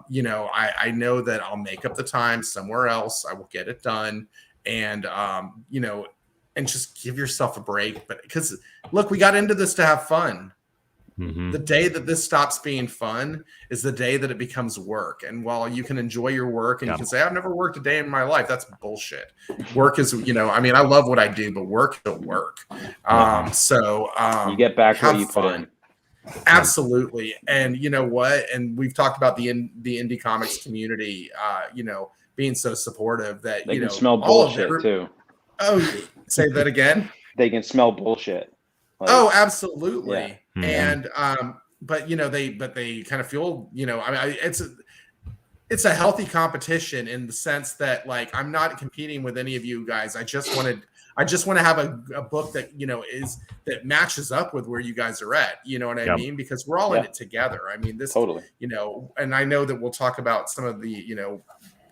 S5: You know, I know that I'll make up the time somewhere else. I will get it done. And, you know, and just give yourself a break. But because look, we got into this to have fun. Mm-hmm. The day that this stops being fun is the day that it becomes work. And while you can enjoy your work and you can say, I've never worked a day in my life, that's bullshit. Work is, you know, I mean, I love what I do, but work is work. So
S4: you get back what you put in.
S5: Absolutely. And you know what? And we've talked about the indie comics community, you know, being so supportive that,
S4: they
S5: you
S4: can
S5: know,
S4: smell bullshit too.
S5: Oh, say that again.
S4: They can smell bullshit.
S5: Oh, absolutely. Yeah.
S1: Mm-hmm.
S5: And but you know, they kind of feel, you know, I mean, it's a healthy competition in the sense that, like, I'm not competing with any of you guys. I just want to have a book that, you know, that matches up with where you guys are at. You know what I mean? Because we're all in it together. I mean, this totally, you know, and I know that we'll talk about some of the, you know,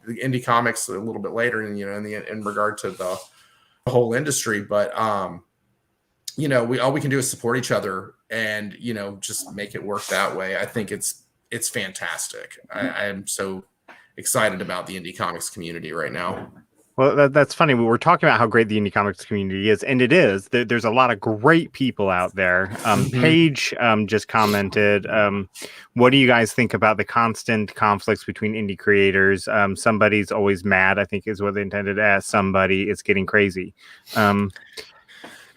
S5: the indie comics a little bit later, and, you know, in regard to the whole industry, but you know, all we can do is support each other and, you know, just make it work that way. I think it's fantastic. I am so excited about the indie comics community right now.
S1: Well, that's funny. We were talking about how great the indie comics community is, and it is. There's a lot of great people out there. Paige just commented, what do you guys think about the constant conflicts between indie creators? Somebody's always mad, I think is what they intended as. Somebody is getting crazy.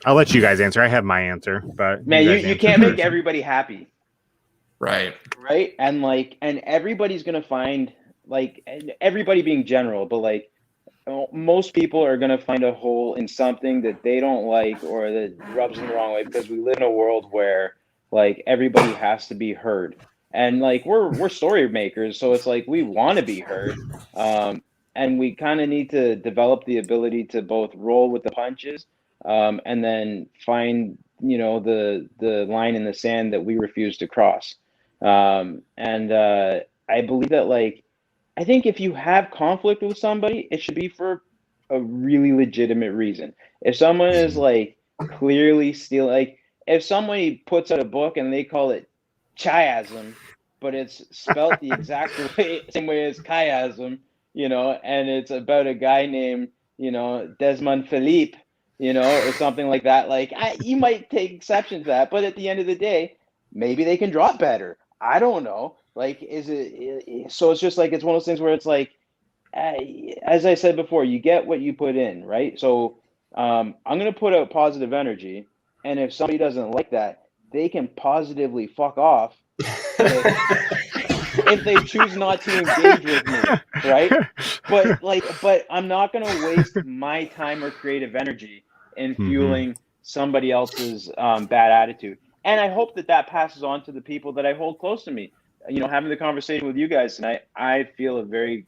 S1: I'll let you guys answer. I have my answer, but
S4: man, you can't make everybody happy.
S5: Right.
S4: And everybody's going to find, like, everybody being general, but like most people are going to find a hole in something that they don't like or that rubs them the wrong way, because we live in a world where, like, everybody has to be heard. And like, we're story makers. So it's like, we want to be heard. And we kind of need to develop the ability to both roll with the punches, and then find, you know, the line in the sand that we refuse to cross. I believe that, like, I think if you have conflict with somebody, it should be for a really legitimate reason. If someone is like clearly stealing, like if somebody puts out a book and they call it chiasm, but it's spelt the exact same way as chiasm, and it's about a guy named, Desmond Philippe, or something like that. Like, you might take exception to that, but at the end of the day, maybe they can draw better. I don't know. Like, so it's just like, it's one of those things where it's like, as I said before, you get what you put in, right? So I'm going to put out positive energy. And if somebody doesn't like that, they can positively fuck off if they choose not to engage with me, right? But I'm not going to waste my time or creative energy in fueling somebody else's bad attitude. And I hope that passes on to the people that I hold close to me. Having the conversation with you guys tonight, I feel a very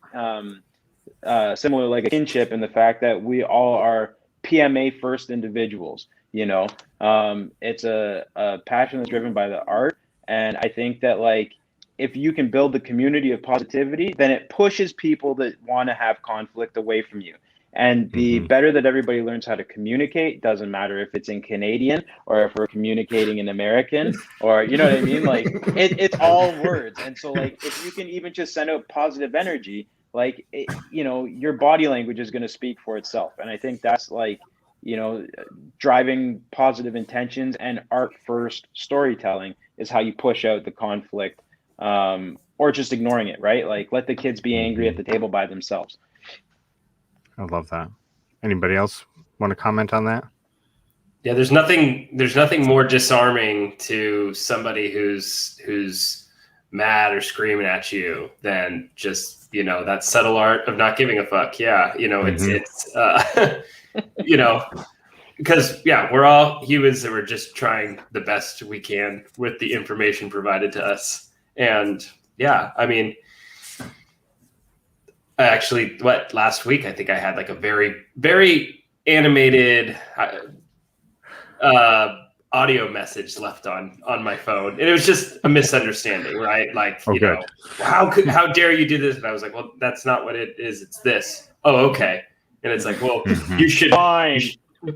S4: similar, like a kinship, in the fact that we all are PMA first individuals. It's a passion that's driven by the art. And I think that, like, if you can build the community of positivity, then it pushes people that want to have conflict away from you. And the better that everybody learns how to communicate, doesn't matter if it's in Canadian or if we're communicating in American, or, you know what I mean? Like, it's all words. And so, like, if you can even just send out positive energy, like, your body language is going to speak for itself. And I think that's, like, driving positive intentions and art first storytelling is how you push out the conflict, or just ignoring it, right? Like, let the kids be angry at the table by themselves.
S1: I love that. Anybody else want to comment on that?
S3: Yeah, there's nothing more disarming to somebody who's mad or screaming at you than just, that subtle art of not giving a fuck. Yeah. It's because we're all humans that we're just trying the best we can with the information provided to us. And I mean, actually, last week, I think I had like a very, very animated audio message left on my phone. And it was just a misunderstanding, right? Like, how dare you do this? And I was like, well, that's not what it is. It's this. Oh, okay. And it's like, well, you should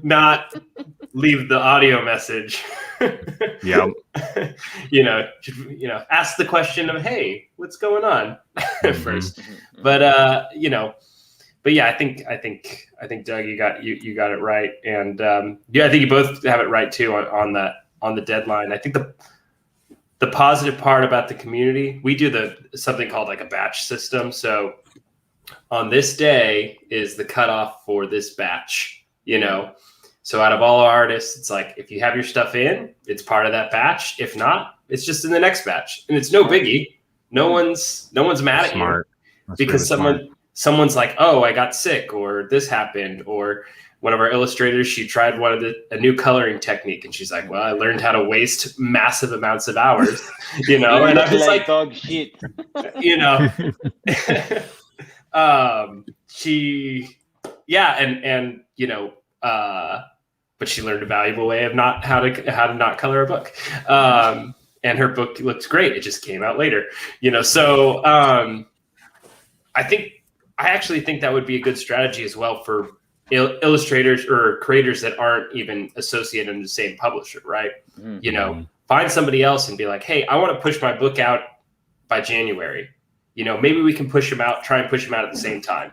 S3: not leave the audio message.
S1: Yeah.
S3: Ask the question of, hey, what's going on first. But I think Doug, you got it right. And I think you both have it right too on the deadline. I think the positive part about the community, we do something called like a batch system. So on this day is the cutoff for this batch, So out of all artists, it's like, if you have your stuff in, it's part of that batch. If not, it's just in the next batch. And it's no biggie. No one's mad at you. That's because really someone's like, oh, I got sick, or this happened, or one of our illustrators, she tried a new coloring technique, and she's like, well, I learned how to waste massive amounts of hours, and I was like,
S4: dog shit.
S3: But she learned a valuable way of how to not color a book. And her book looks great. It just came out later, So I actually think that would be a good strategy as well for illustrators or creators that aren't even associated in the same publisher, right? Find somebody else and be like, hey, I want to push my book out by January. Maybe we can try and push them out at the same time.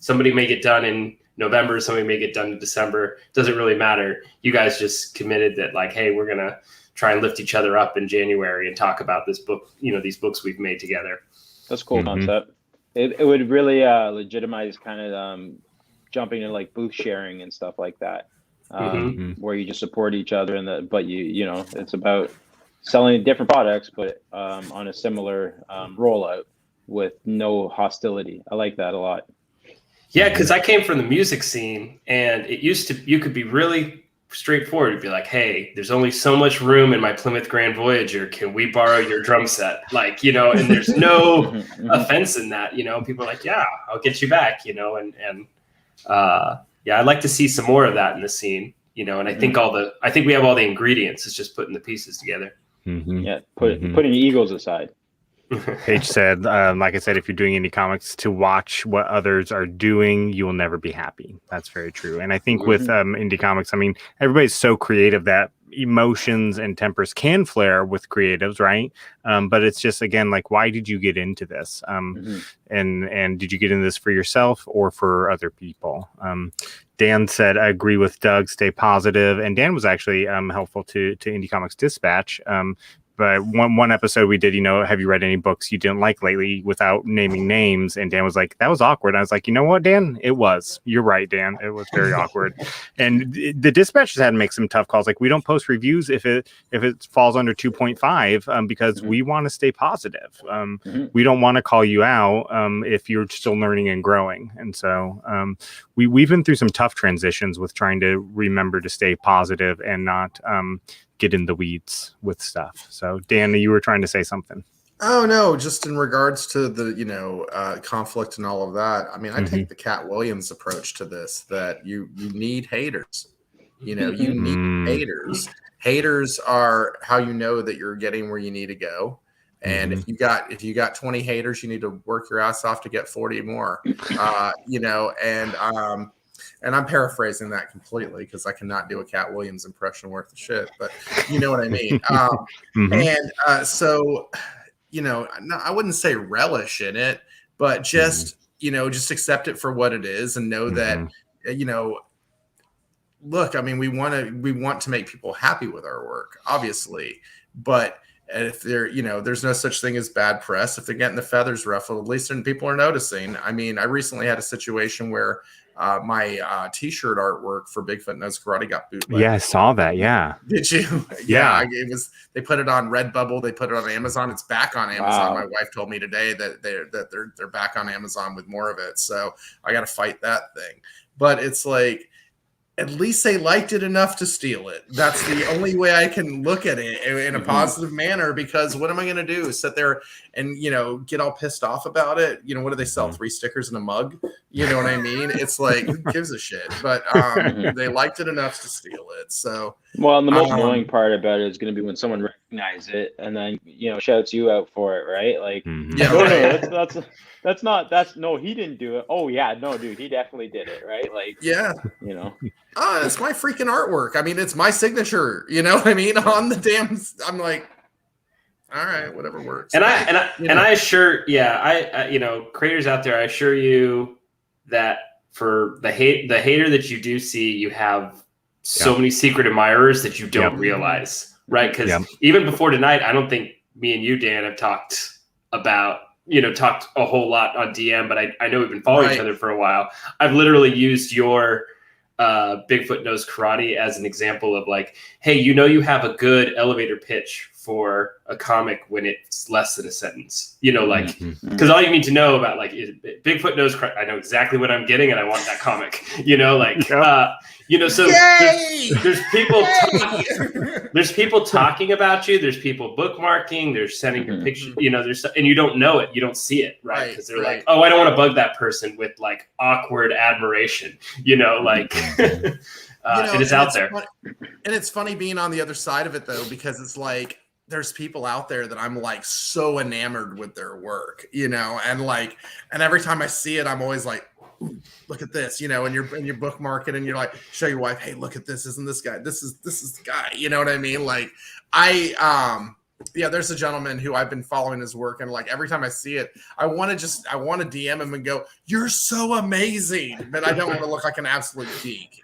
S3: Somebody may get done in November, somebody may get done in December. Doesn't really matter. You guys just committed that, like, hey, we're going to try and lift each other up in January and talk about this book, these books we've made together.
S4: That's a cool concept. It would really legitimize kind of jumping into like booth sharing and stuff like that, where you just support each other but it's about selling different products, but on a similar rollout with no hostility. I like that a lot.
S3: Yeah, because I came from the music scene, and you could be really straightforward. You'd be like, hey, there's only so much room in my Plymouth Grand Voyager. Can we borrow your drum set? Like, and there's no offense in that, people are like, yeah, I'll get you back, I'd like to see some more of that in the scene, and I think we have all the ingredients. It's just putting the pieces together.
S4: Yeah, putting your egos aside.
S1: Paige said, like I said, if you're doing indie comics, to watch what others are doing, you will never be happy. That's very true. And I think with indie comics, I mean, everybody's so creative that emotions and tempers can flare with creatives, right? But it's just, again, like, why did you get into this? And did you get into this for yourself or for other people? Dan said, I agree with Doug, stay positive. And Dan was actually helpful to Indie Comics Dispatch. But one episode we did, have you read any books you didn't like lately, without naming names? And Dan was like, that was awkward. I was like, you know what, Dan? It was. You're right, Dan. It was very awkward. And the dispatchers had to make some tough calls. Like, we don't post reviews if it falls under 2.5 because we want to stay positive. We don't want to call you out if you're still learning and growing. And so we've been through some tough transitions with trying to remember to stay positive and not get in the weeds with stuff. So Dan, you were trying to say something.
S5: Oh no, just in regards to the conflict and all of that. I mean, I take the Cat Williams approach to this, that you need haters. You need haters. Haters are how you know that you're getting where you need to go. And if you got 20 haters, you need to work your ass off to get 40 more. And I'm paraphrasing that completely because I cannot do a Cat Williams impression worth of shit, but you know what I mean. So I wouldn't say relish in it, but just accept it for what it is and know that look, I mean, we want to make people happy with our work, obviously, but if there's no such thing as bad press. If they're getting the feathers ruffled, at least people are noticing. I mean, I recently had a situation where my T-shirt artwork for Bigfoot Knows Karate got bootlegged.
S1: Yeah, I saw that. Yeah.
S5: Did you? Yeah. They put it on Redbubble. They put it on Amazon. It's back on Amazon. Wow. My wife told me today that they're back on Amazon with more of it. So I got to fight that thing. But it's like, at least they liked it enough to steal it. That's the only way I can look at it in a positive manner, because what am I going to do? Sit there and, get all pissed off about it? What do they sell? 3 stickers in a mug? You know what I mean? It's like, who gives a shit? But they liked it enough to steal it. So,
S4: well, and the most annoying part about it is going to be when someone recognizes it and then, shouts you out for it, right? Like, no, he didn't do it. Oh yeah, no, dude, he definitely did it, right? Like, yeah,
S5: it's my freaking artwork. I mean, it's my signature. You know what I mean? On the damn, I'm like, all right, whatever works.
S3: And I assure, creators out there, I assure you that for the hater that you do see, you have so many secret admirers that you don't realize, right? Because even before tonight, I don't think me and you, Dan, have talked about. Talked a whole lot on DM, but I know we've been following each other for a while. I've literally used your Bigfoot Knows Karate as an example of like, hey, you have a good elevator pitch for a comic when it's less than a sentence, because all you need to know about like is Bigfoot Knows Karate. I know exactly what I'm getting and I want that comic, so there's people, there's people talking about you. There's people bookmarking, they're sending your picture, and you don't know it. You don't see it. Right. Cause they're like, oh, I don't want to bug that person with like awkward admiration, it is out there.
S5: And it's funny being on the other side of it though, because it's like, there's people out there that I'm like so enamored with their work, and every time I see it, I'm always like, ooh, look at this, and you're bookmark it and you're like, show your wife, hey, look at this. Isn't this guy? This is the guy. You know what I mean? Like there's a gentleman who I've been following his work, and like every time I see it, I want to DM him and go, you're so amazing, but I don't want to look like an absolute geek.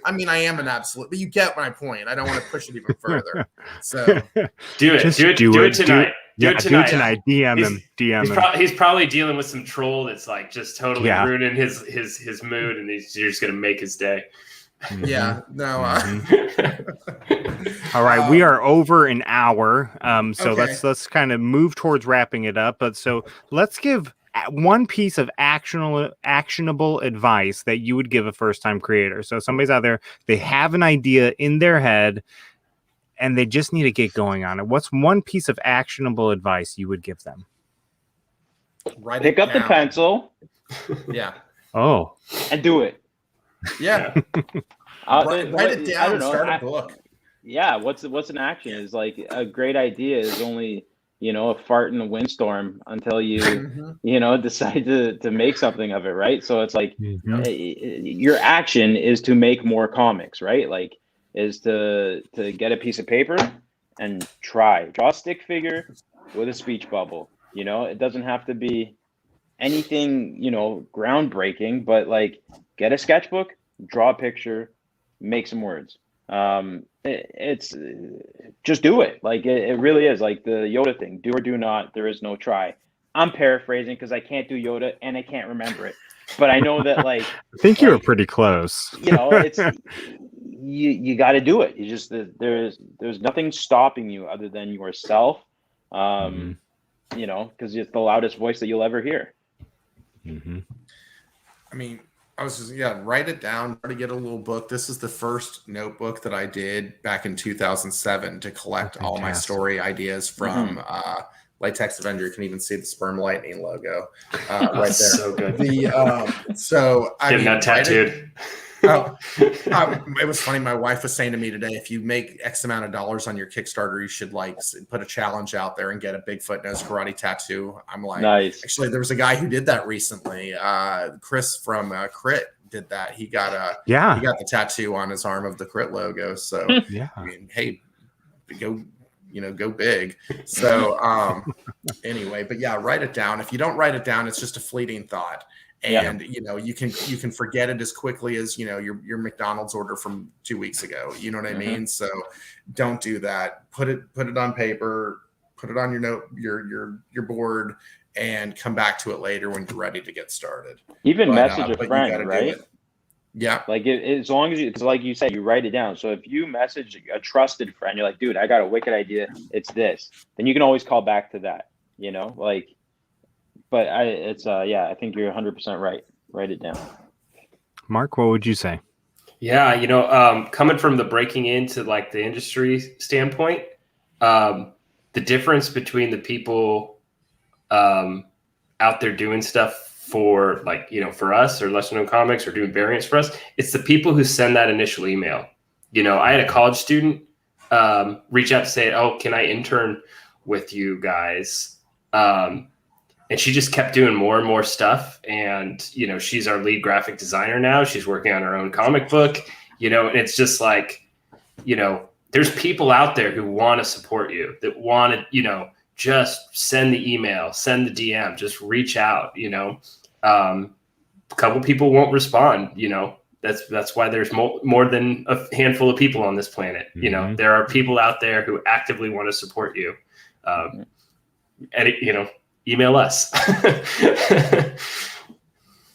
S5: I mean, I am an absolute, but you get my point. I don't want to push it even further. So
S3: do it tonight. Do it tonight.
S1: DM him.
S3: He's probably dealing with some troll that's like just totally ruining his mood, and you're just gonna make his day.
S5: Yeah, no.
S1: All right, we are over an hour, so let's kind of move towards wrapping it up. But so let's give one piece of actionable advice that you would give a first-time creator. So somebody's out there, they have an idea in their head, and they just need to get going on it. What's one piece of actionable advice you would give them?
S4: Pick up the pencil.
S5: Yeah.
S1: Oh.
S4: And do it.
S5: Yeah. Write it down. Start a book.
S4: Yeah, what's an action? Is like a great idea is only, a fart in a windstorm until you, decide to make something of it, right? So it's like your action is to make more comics, right? Like is to get a piece of paper and draw a stick figure with a speech bubble. It doesn't have to be anything, groundbreaking, but like get a sketchbook, draw a picture, make some words. It's just do it. Like it really is like the Yoda thing, do or do not, there is no try. I'm paraphrasing because I can't do Yoda and I can't remember it, but I know that like
S1: I think you were pretty close.
S4: it's you got to do it. You just there's nothing stopping you other than yourself, because it's the loudest voice that you'll ever hear.
S5: I mean, I was just, write it down, try to get a little book. This is the first notebook that I did back in 2007 to collect all my story ideas from Latex Avenger. You can even see the Sperm Lightning logo right there.
S3: So good.
S5: Getting
S3: that tattooed.
S5: It was funny. My wife was saying to me today, if you make X amount of dollars on your Kickstarter, you should like put a challenge out there and get a Bigfoot Knows Karate tattoo. I'm like,
S4: nice.
S5: Actually, there was a guy who did that recently. Chris from Crit did that. He got the tattoo on his arm of the Crit logo. So I mean, hey, go big. So anyway, but write it down. If you don't write it down, it's just a fleeting thought. And you can forget it as quickly as your McDonald's order from 2 weeks ago. You know what I mean? So don't do that. Put it on paper, put it on your board, and come back to it later when you're ready to get started.
S4: Even message a friend, right?
S5: Yeah.
S4: Like as long as because like you said, you write it down. So if you message a trusted friend, you're like, dude, I got a wicked idea. It's this. Then you can always call back to that. But I think you're 100% right. Write it down.
S1: Mark, what would you say?
S3: Yeah, coming from the breaking into like the industry standpoint, the difference between the people out there doing stuff for for us or lesser known comics or doing variants for us, it's the people who send that initial email. I had a college student reach out to say, "Oh, can I intern with you guys?" And she just kept doing more and more stuff. And, she's our lead graphic designer now. She's working on her own comic book, and it's just like, there's people out there who want to support you, that want to, just send the email, send the DM, just reach out, a couple people won't respond, that's why there's more than a handful of people on this planet. There are people out there who actively want to support you. And email us.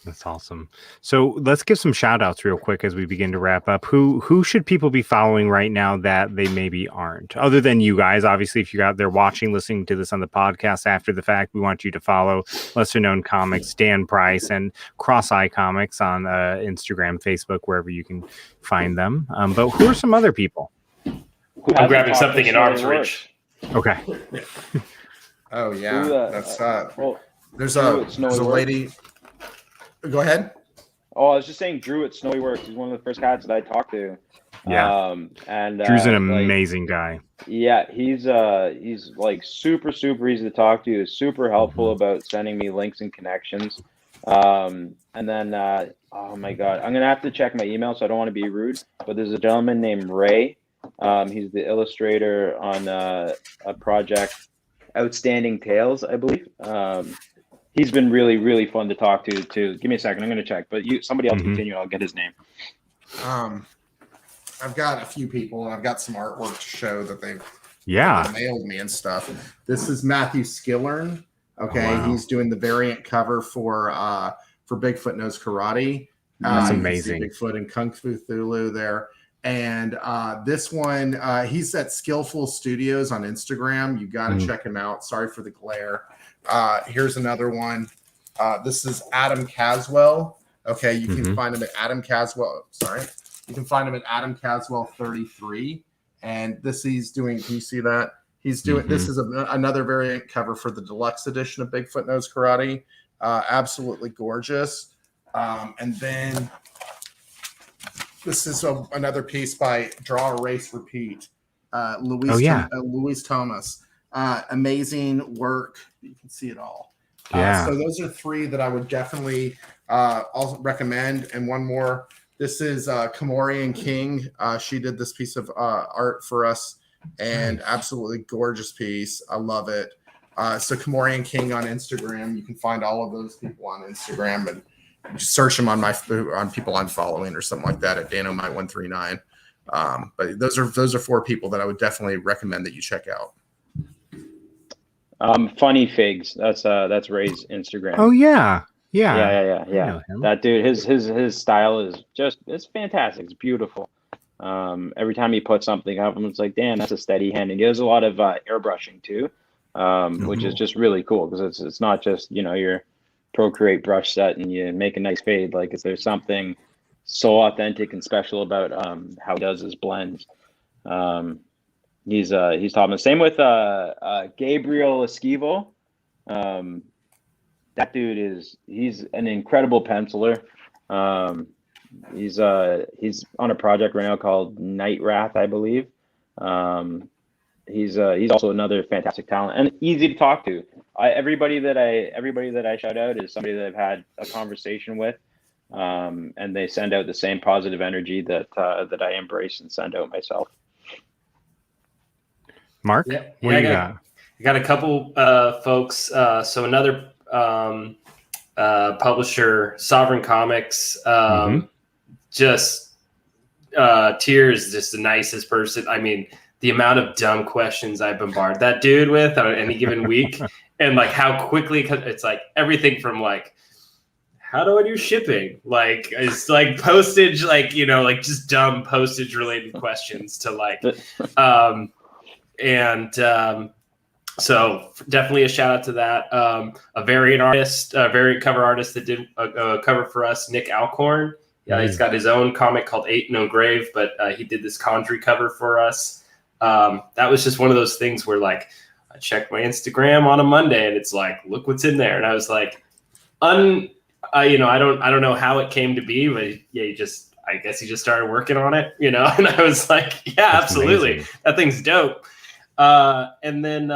S1: That's awesome. So let's give some shout outs real quick as we begin to wrap up. Who should people be following right now that they maybe aren't? Other than you guys, obviously, if you're out there watching, listening to this on the podcast after the fact, we want you to follow Lesser Known Comics, Dan Price, and Cross-Eye Comics on Instagram, Facebook, wherever you can find them. But who are some other people?
S3: I'm grabbing something in arm's reach.
S1: Okay.
S5: Oh yeah, that's there's a lady. Go ahead.
S4: Oh, I was just saying, Drew at Snowy Works. He's one of the first cats that I talked to.
S1: Yeah. And Drew's an amazing guy.
S4: Yeah, he's like super easy to talk to. He's super helpful about sending me links and connections. And then oh my God, I'm gonna have to check my email, so I don't want to be rude. But there's a gentleman named Ray. He's the illustrator on a project, Outstanding Tales, I believe. He's been really fun to talk to too. Give me a second, I'm going to check. But somebody else continue, I'll get his name.
S5: I've got a few people, and I've got some artwork to show that they've mailed me and stuff. This is Matthew Skillern. Okay, oh, wow. He's doing the variant cover for Bigfoot Knows Karate.
S1: That's amazing.
S5: Bigfoot and Kung Fu Thulu there. And this one, he's at Skillful Studios on Instagram. You got to check him out. Sorry for the glare. Here's another one. This is Adam Caswell. Okay, you can find him at Adam Caswell. Sorry. You can find him at Adam Caswell 33. And this he's doing, can you see that? He's doing, this is another variant cover for the deluxe edition of Bigfoot Knows Karate. Absolutely gorgeous. And then this is another piece by Draw, Erase, Repeat. Louise Thomas. Amazing work. You can see it all. So those are 3 that I would definitely also recommend. And one more. This is Kamorian King. She did this piece of art for us, and absolutely gorgeous piece. I love it. So Kamorian King on Instagram. You can find all of those people on Instagram and just search them on people I'm following or something like that at Danomite139. But those are 4 people that I would definitely recommend that you check out.
S4: Funny Figs. That's Ray's Instagram.
S1: Oh yeah.
S4: Yeah. That dude, his style is it's fantastic. It's beautiful. Every time he puts something up, it's like, damn, that's a steady hand. And he does a lot of airbrushing too, which is just really cool because it's not just your Procreate brush set and you make a nice fade. Like, there's something so authentic and special about how he does his blends. He's taught me. Same with Gabriel Esquivel. That dude he's an incredible penciler. He's on a project right now called Night Wrath, I believe. He's also another fantastic talent and easy to talk to. Everybody that I shout out is somebody that I've had a conversation with, and they send out the same positive energy that I embrace and send out myself.
S1: Mark, what you got?
S3: I got a couple folks. So another publisher, Sovereign Comics, just Tears, just the nicest person. I mean, the amount of dumb questions I bombard that dude with on any given week, and like how quickly it's like everything from like, how do I do shipping? Like, it's like postage, like, like just dumb postage related questions to like, so definitely a shout out to that. A variant cover artist that did a cover for us, Nick Alcorn. Yeah, he's got his own comic called Eight No Grave, but he did this Condry cover for us. That was just one of those things where like I checked my Instagram on a Monday and it's like, look what's in there, and I was like, I don't know how it came to be, but yeah, I guess he just started working on it, and I was like, yeah, that's absolutely amazing. That thing's dope. And then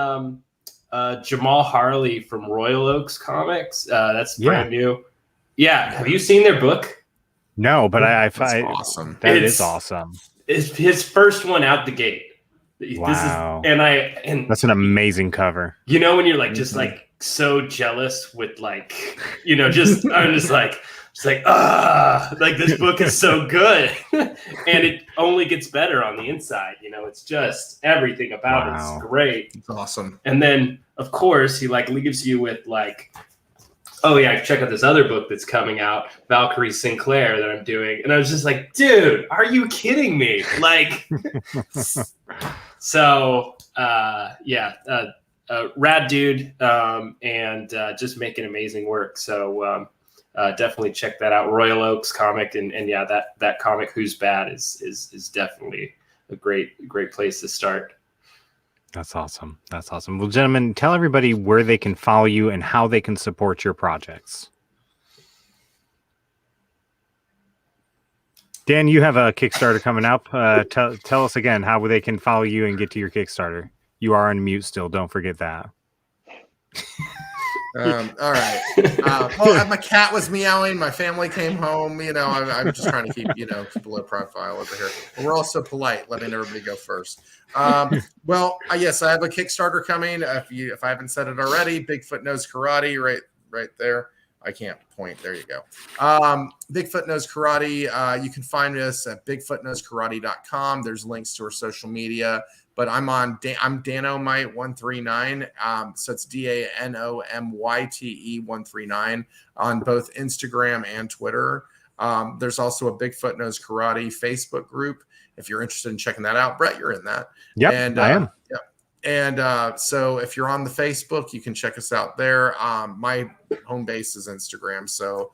S3: Jamal Harley from Royal Oaks Comics. That's brand new. Yeah. Have you seen their book?
S1: No, but
S5: That's awesome.
S1: That is awesome.
S3: It's his first one out the gate.
S1: Wow.
S3: And
S1: that's an amazing cover.
S3: When you're like just like so jealous with like, I'm just like like this book is so good. And it only gets better on the inside. It's just everything about it is great.
S5: It's awesome.
S3: And then of course he like leaves you with like, oh yeah, check out this other book that's coming out, Valkyrie Sinclair, that I'm doing. And I was just like, dude, are you kidding me? Like, so rad dude, and just making amazing work. So definitely check that out. Royal Oaks comic, and yeah, that comic Who's Bad is definitely a great place to start.
S1: That's awesome. Well, gentlemen, tell everybody where they can follow you and how they can support your projects. Dan, you have a Kickstarter coming up. Tell us again how they can follow you and get to your Kickstarter. You are on mute still. Don't forget that.
S5: All right. Well, my cat was meowing. My family came home. I'm just trying to keep a low profile over here. But we're also polite, letting everybody go first. Well, yes, I have a Kickstarter coming. If I haven't said it already, Bigfoot Knows Karate, right there. I can't point. There you go. Bigfoot Knows Karate. You can find us at bigfootknowskarate.com. There's links to our social media. But I'm Danomite139. So it's DANOMYTE139 on both Instagram and Twitter. There's also a Bigfoot Knows Karate Facebook group if you're interested in checking that out. Brett, you're in that.
S1: Yep,
S5: and
S1: I am.
S5: Yep. And so if you're on the Facebook, you can check us out there. My home base is Instagram. So,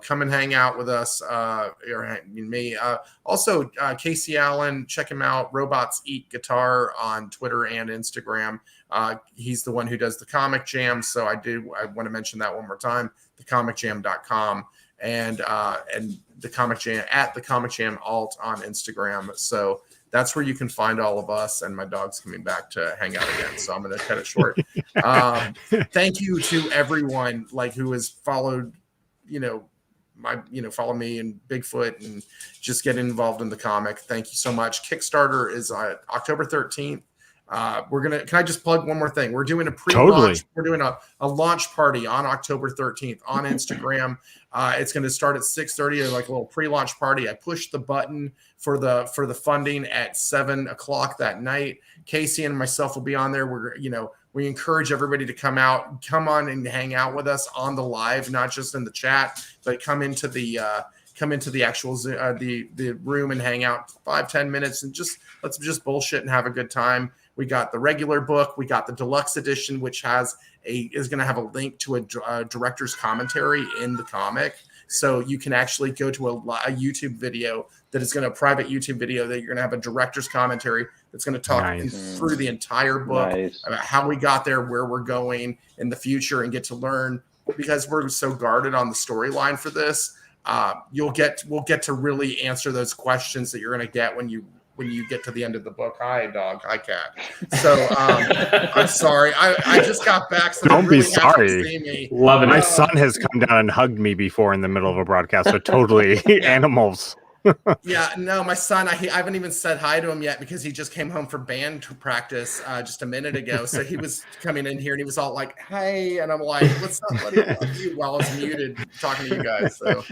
S5: come and hang out with us, or me. Also, Casey Allen, check him out. Robots Eat Guitar on Twitter and Instagram. He's the one who does the Comic Jam. So I want to mention that one more time, thecomicjam.com and the Comic Jam at the Comic Jam alt on Instagram. So That's where you can find all of us. And my dog's coming back to hang out again, so I'm going to cut it short. Thank you to everyone who has followed, follow me and Bigfoot and just get involved in the comic. Thank you so much. Kickstarter is October 13th. Can I just plug one more thing? We're doing a pre-launch.
S1: Totally.
S5: We're doing a launch party on October 13th on Instagram. It's going to start at 6:30, like a little pre-launch party. I pushed the button for the funding at 7:00 that night. Casey and myself will be on there. We encourage everybody to come on and hang out with us on the live, not just in the chat, but come into the actual the room and hang out 5-10 minutes and let's just bullshit and have a good time. We got the regular book, we got the deluxe edition, which is going to have a link to a director's commentary in the comic. So you can actually go to a YouTube video that is a private YouTube video that you're going to have a director's commentary that's going to talk through the entire book about how we got there, where we're going in the future, and get to learn, because we're so guarded on the storyline for this. We'll get to really answer those questions that you're going to get when you get to the end of the book. Hi, dog. Hi, cat. So I'm sorry. I just got back. So
S1: don't
S5: really
S1: be sorry.
S5: See me.
S3: Loving
S1: My
S3: it.
S1: son has come down and hugged me before in the middle of a broadcast. So totally animals.
S5: Yeah, no, my son, I haven't even said hi to him yet because he just came home from band practice just a minute ago. So he was coming in here and he was all like, "Hey," and I'm like, "What's up, buddy?" While I was muted talking to you guys. So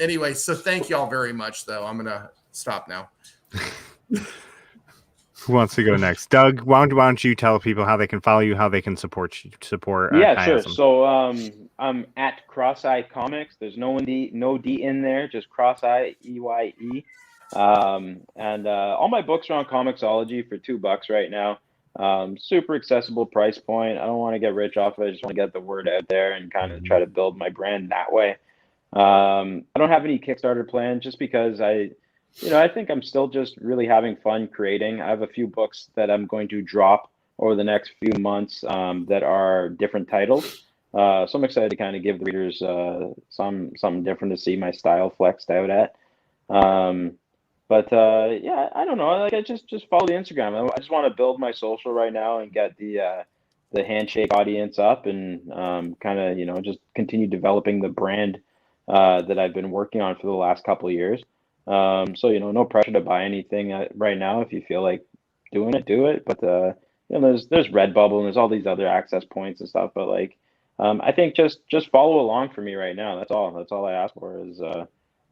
S5: anyway, so thank you all very much, though. I'm gonna stop now.
S1: Who wants to go next? Doug, why don't you tell people how they can follow you, how they can support
S4: yeah, sure.
S1: Chiasm?
S4: So I'm at Cross-Eye Comics. There's no D in there, just Cross-Eye, EYE. And all my books are on Comixology for $2 right now. Super accessible price point. I don't want to get rich off of it. I just want to get the word out there and kind of try to build my brand that way. I don't have any Kickstarter plans just because I think I'm still just really having fun creating. I have a few books that I'm going to drop over the next few months that are different titles. So I'm excited to kind of give the readers something different to see my style flexed out at. But yeah, I don't know. I just follow the Instagram. I just want to build my social right now and get the handshake audience up and kind of just continue developing the brand that I've been working on for the last couple of years. So no pressure to buy anything right now. If you feel like doing it, do it. But there's Redbubble and there's all these other access points and stuff. But I think just follow along for me right now. That's all I ask for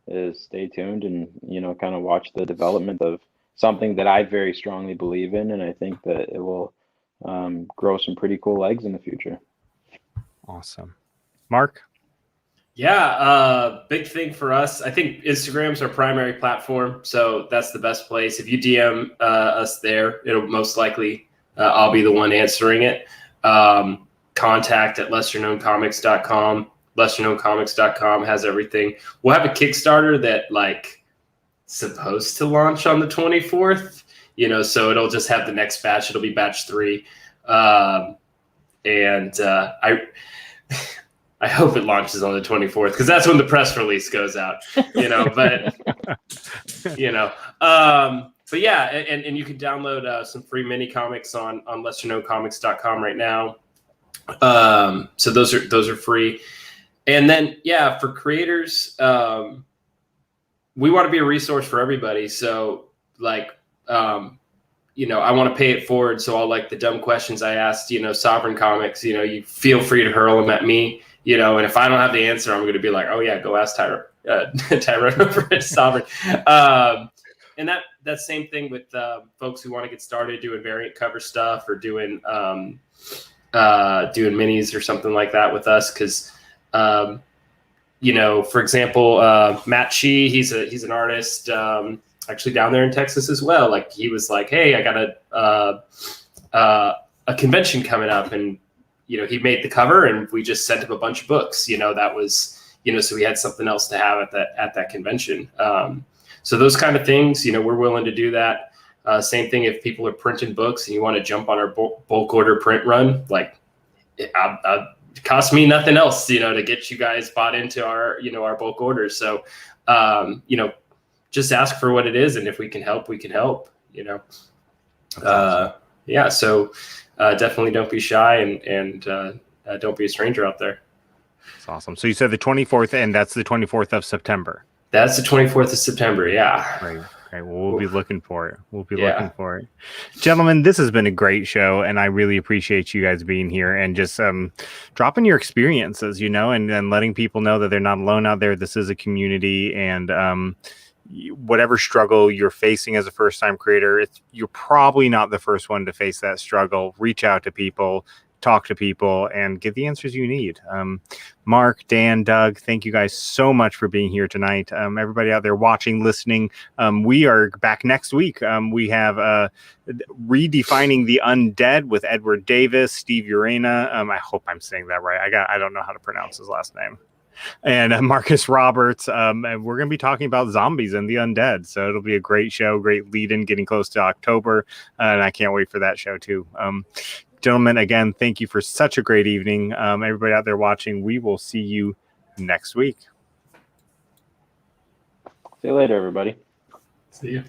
S4: is stay tuned and kind of watch the development of something that I very strongly believe in, and I think that it will grow some pretty cool legs in the future.
S1: Awesome. Mark?
S3: Yeah, big thing for us. I think Instagram's our primary platform, so that's the best place. If you DM us there, it'll most likely I'll be the one answering it. Contact at lesserknowncomics.com. Lesserknowncomics.com has everything. We'll have a Kickstarter that supposed to launch on the 24th. So it'll just have the next batch. It'll be batch 3, and I hope it launches on the 24th because that's when the press release goes out, but yeah, and you can download some free mini comics on lesserknowncomics.com right now. So those are free. And then, yeah, for creators, we want to be a resource for everybody. So I want to pay it forward. So all the dumb questions I asked, Sovereign Comics, you feel free to hurl them at me. And if I don't have the answer, I'm going to be like, oh yeah, go ask Tyrone over at Sovereign. And that same thing with folks who want to get started doing variant cover stuff or doing minis or something like that with us. Cause for example, Matt Shee, he's an artist, actually down there in Texas as well. He was like, hey, I got a convention coming up, and he made the cover and we just sent him a bunch of books, that was, so we had something else to have at that convention. So those kind of things, we're willing to do that. Same thing if people are printing books and you want to jump on our bulk order print run, it costs me nothing else, to get you guys bought into our, our bulk orders. So, just ask for what it is, and if we can help, we can help. Yeah. So definitely don't be shy, and don't be a stranger out there.
S1: That's awesome. So you said the 24th, and that's the 24th of September.
S3: That's the 24th of September. Yeah.
S1: Great. Well, we'll be looking for it. Looking for it. Gentlemen, this has been a great show, and I really appreciate you guys being here and just dropping your experiences, and letting people know that they're not alone out there. This is a community, and whatever struggle you're facing as a first-time creator, you're probably not the first one to face that struggle. Reach out to people, talk to people, and get the answers you need. Mark, Dan, Doug, thank you guys so much for being here tonight. Everybody out there watching, listening, we are back next week. We have Redefining the Undead with Edward Davis, Steve Urena. I hope I'm saying that right. I don't know how to pronounce his last name. And Marcus Roberts. And we're going to be talking about zombies and the undead. So it'll be a great show, great lead-in, getting close to October. And I can't wait for that show too. Gentlemen, again, thank you for such a great evening. Everybody out there watching, we will see you next week.
S4: See you later, everybody.
S3: See you.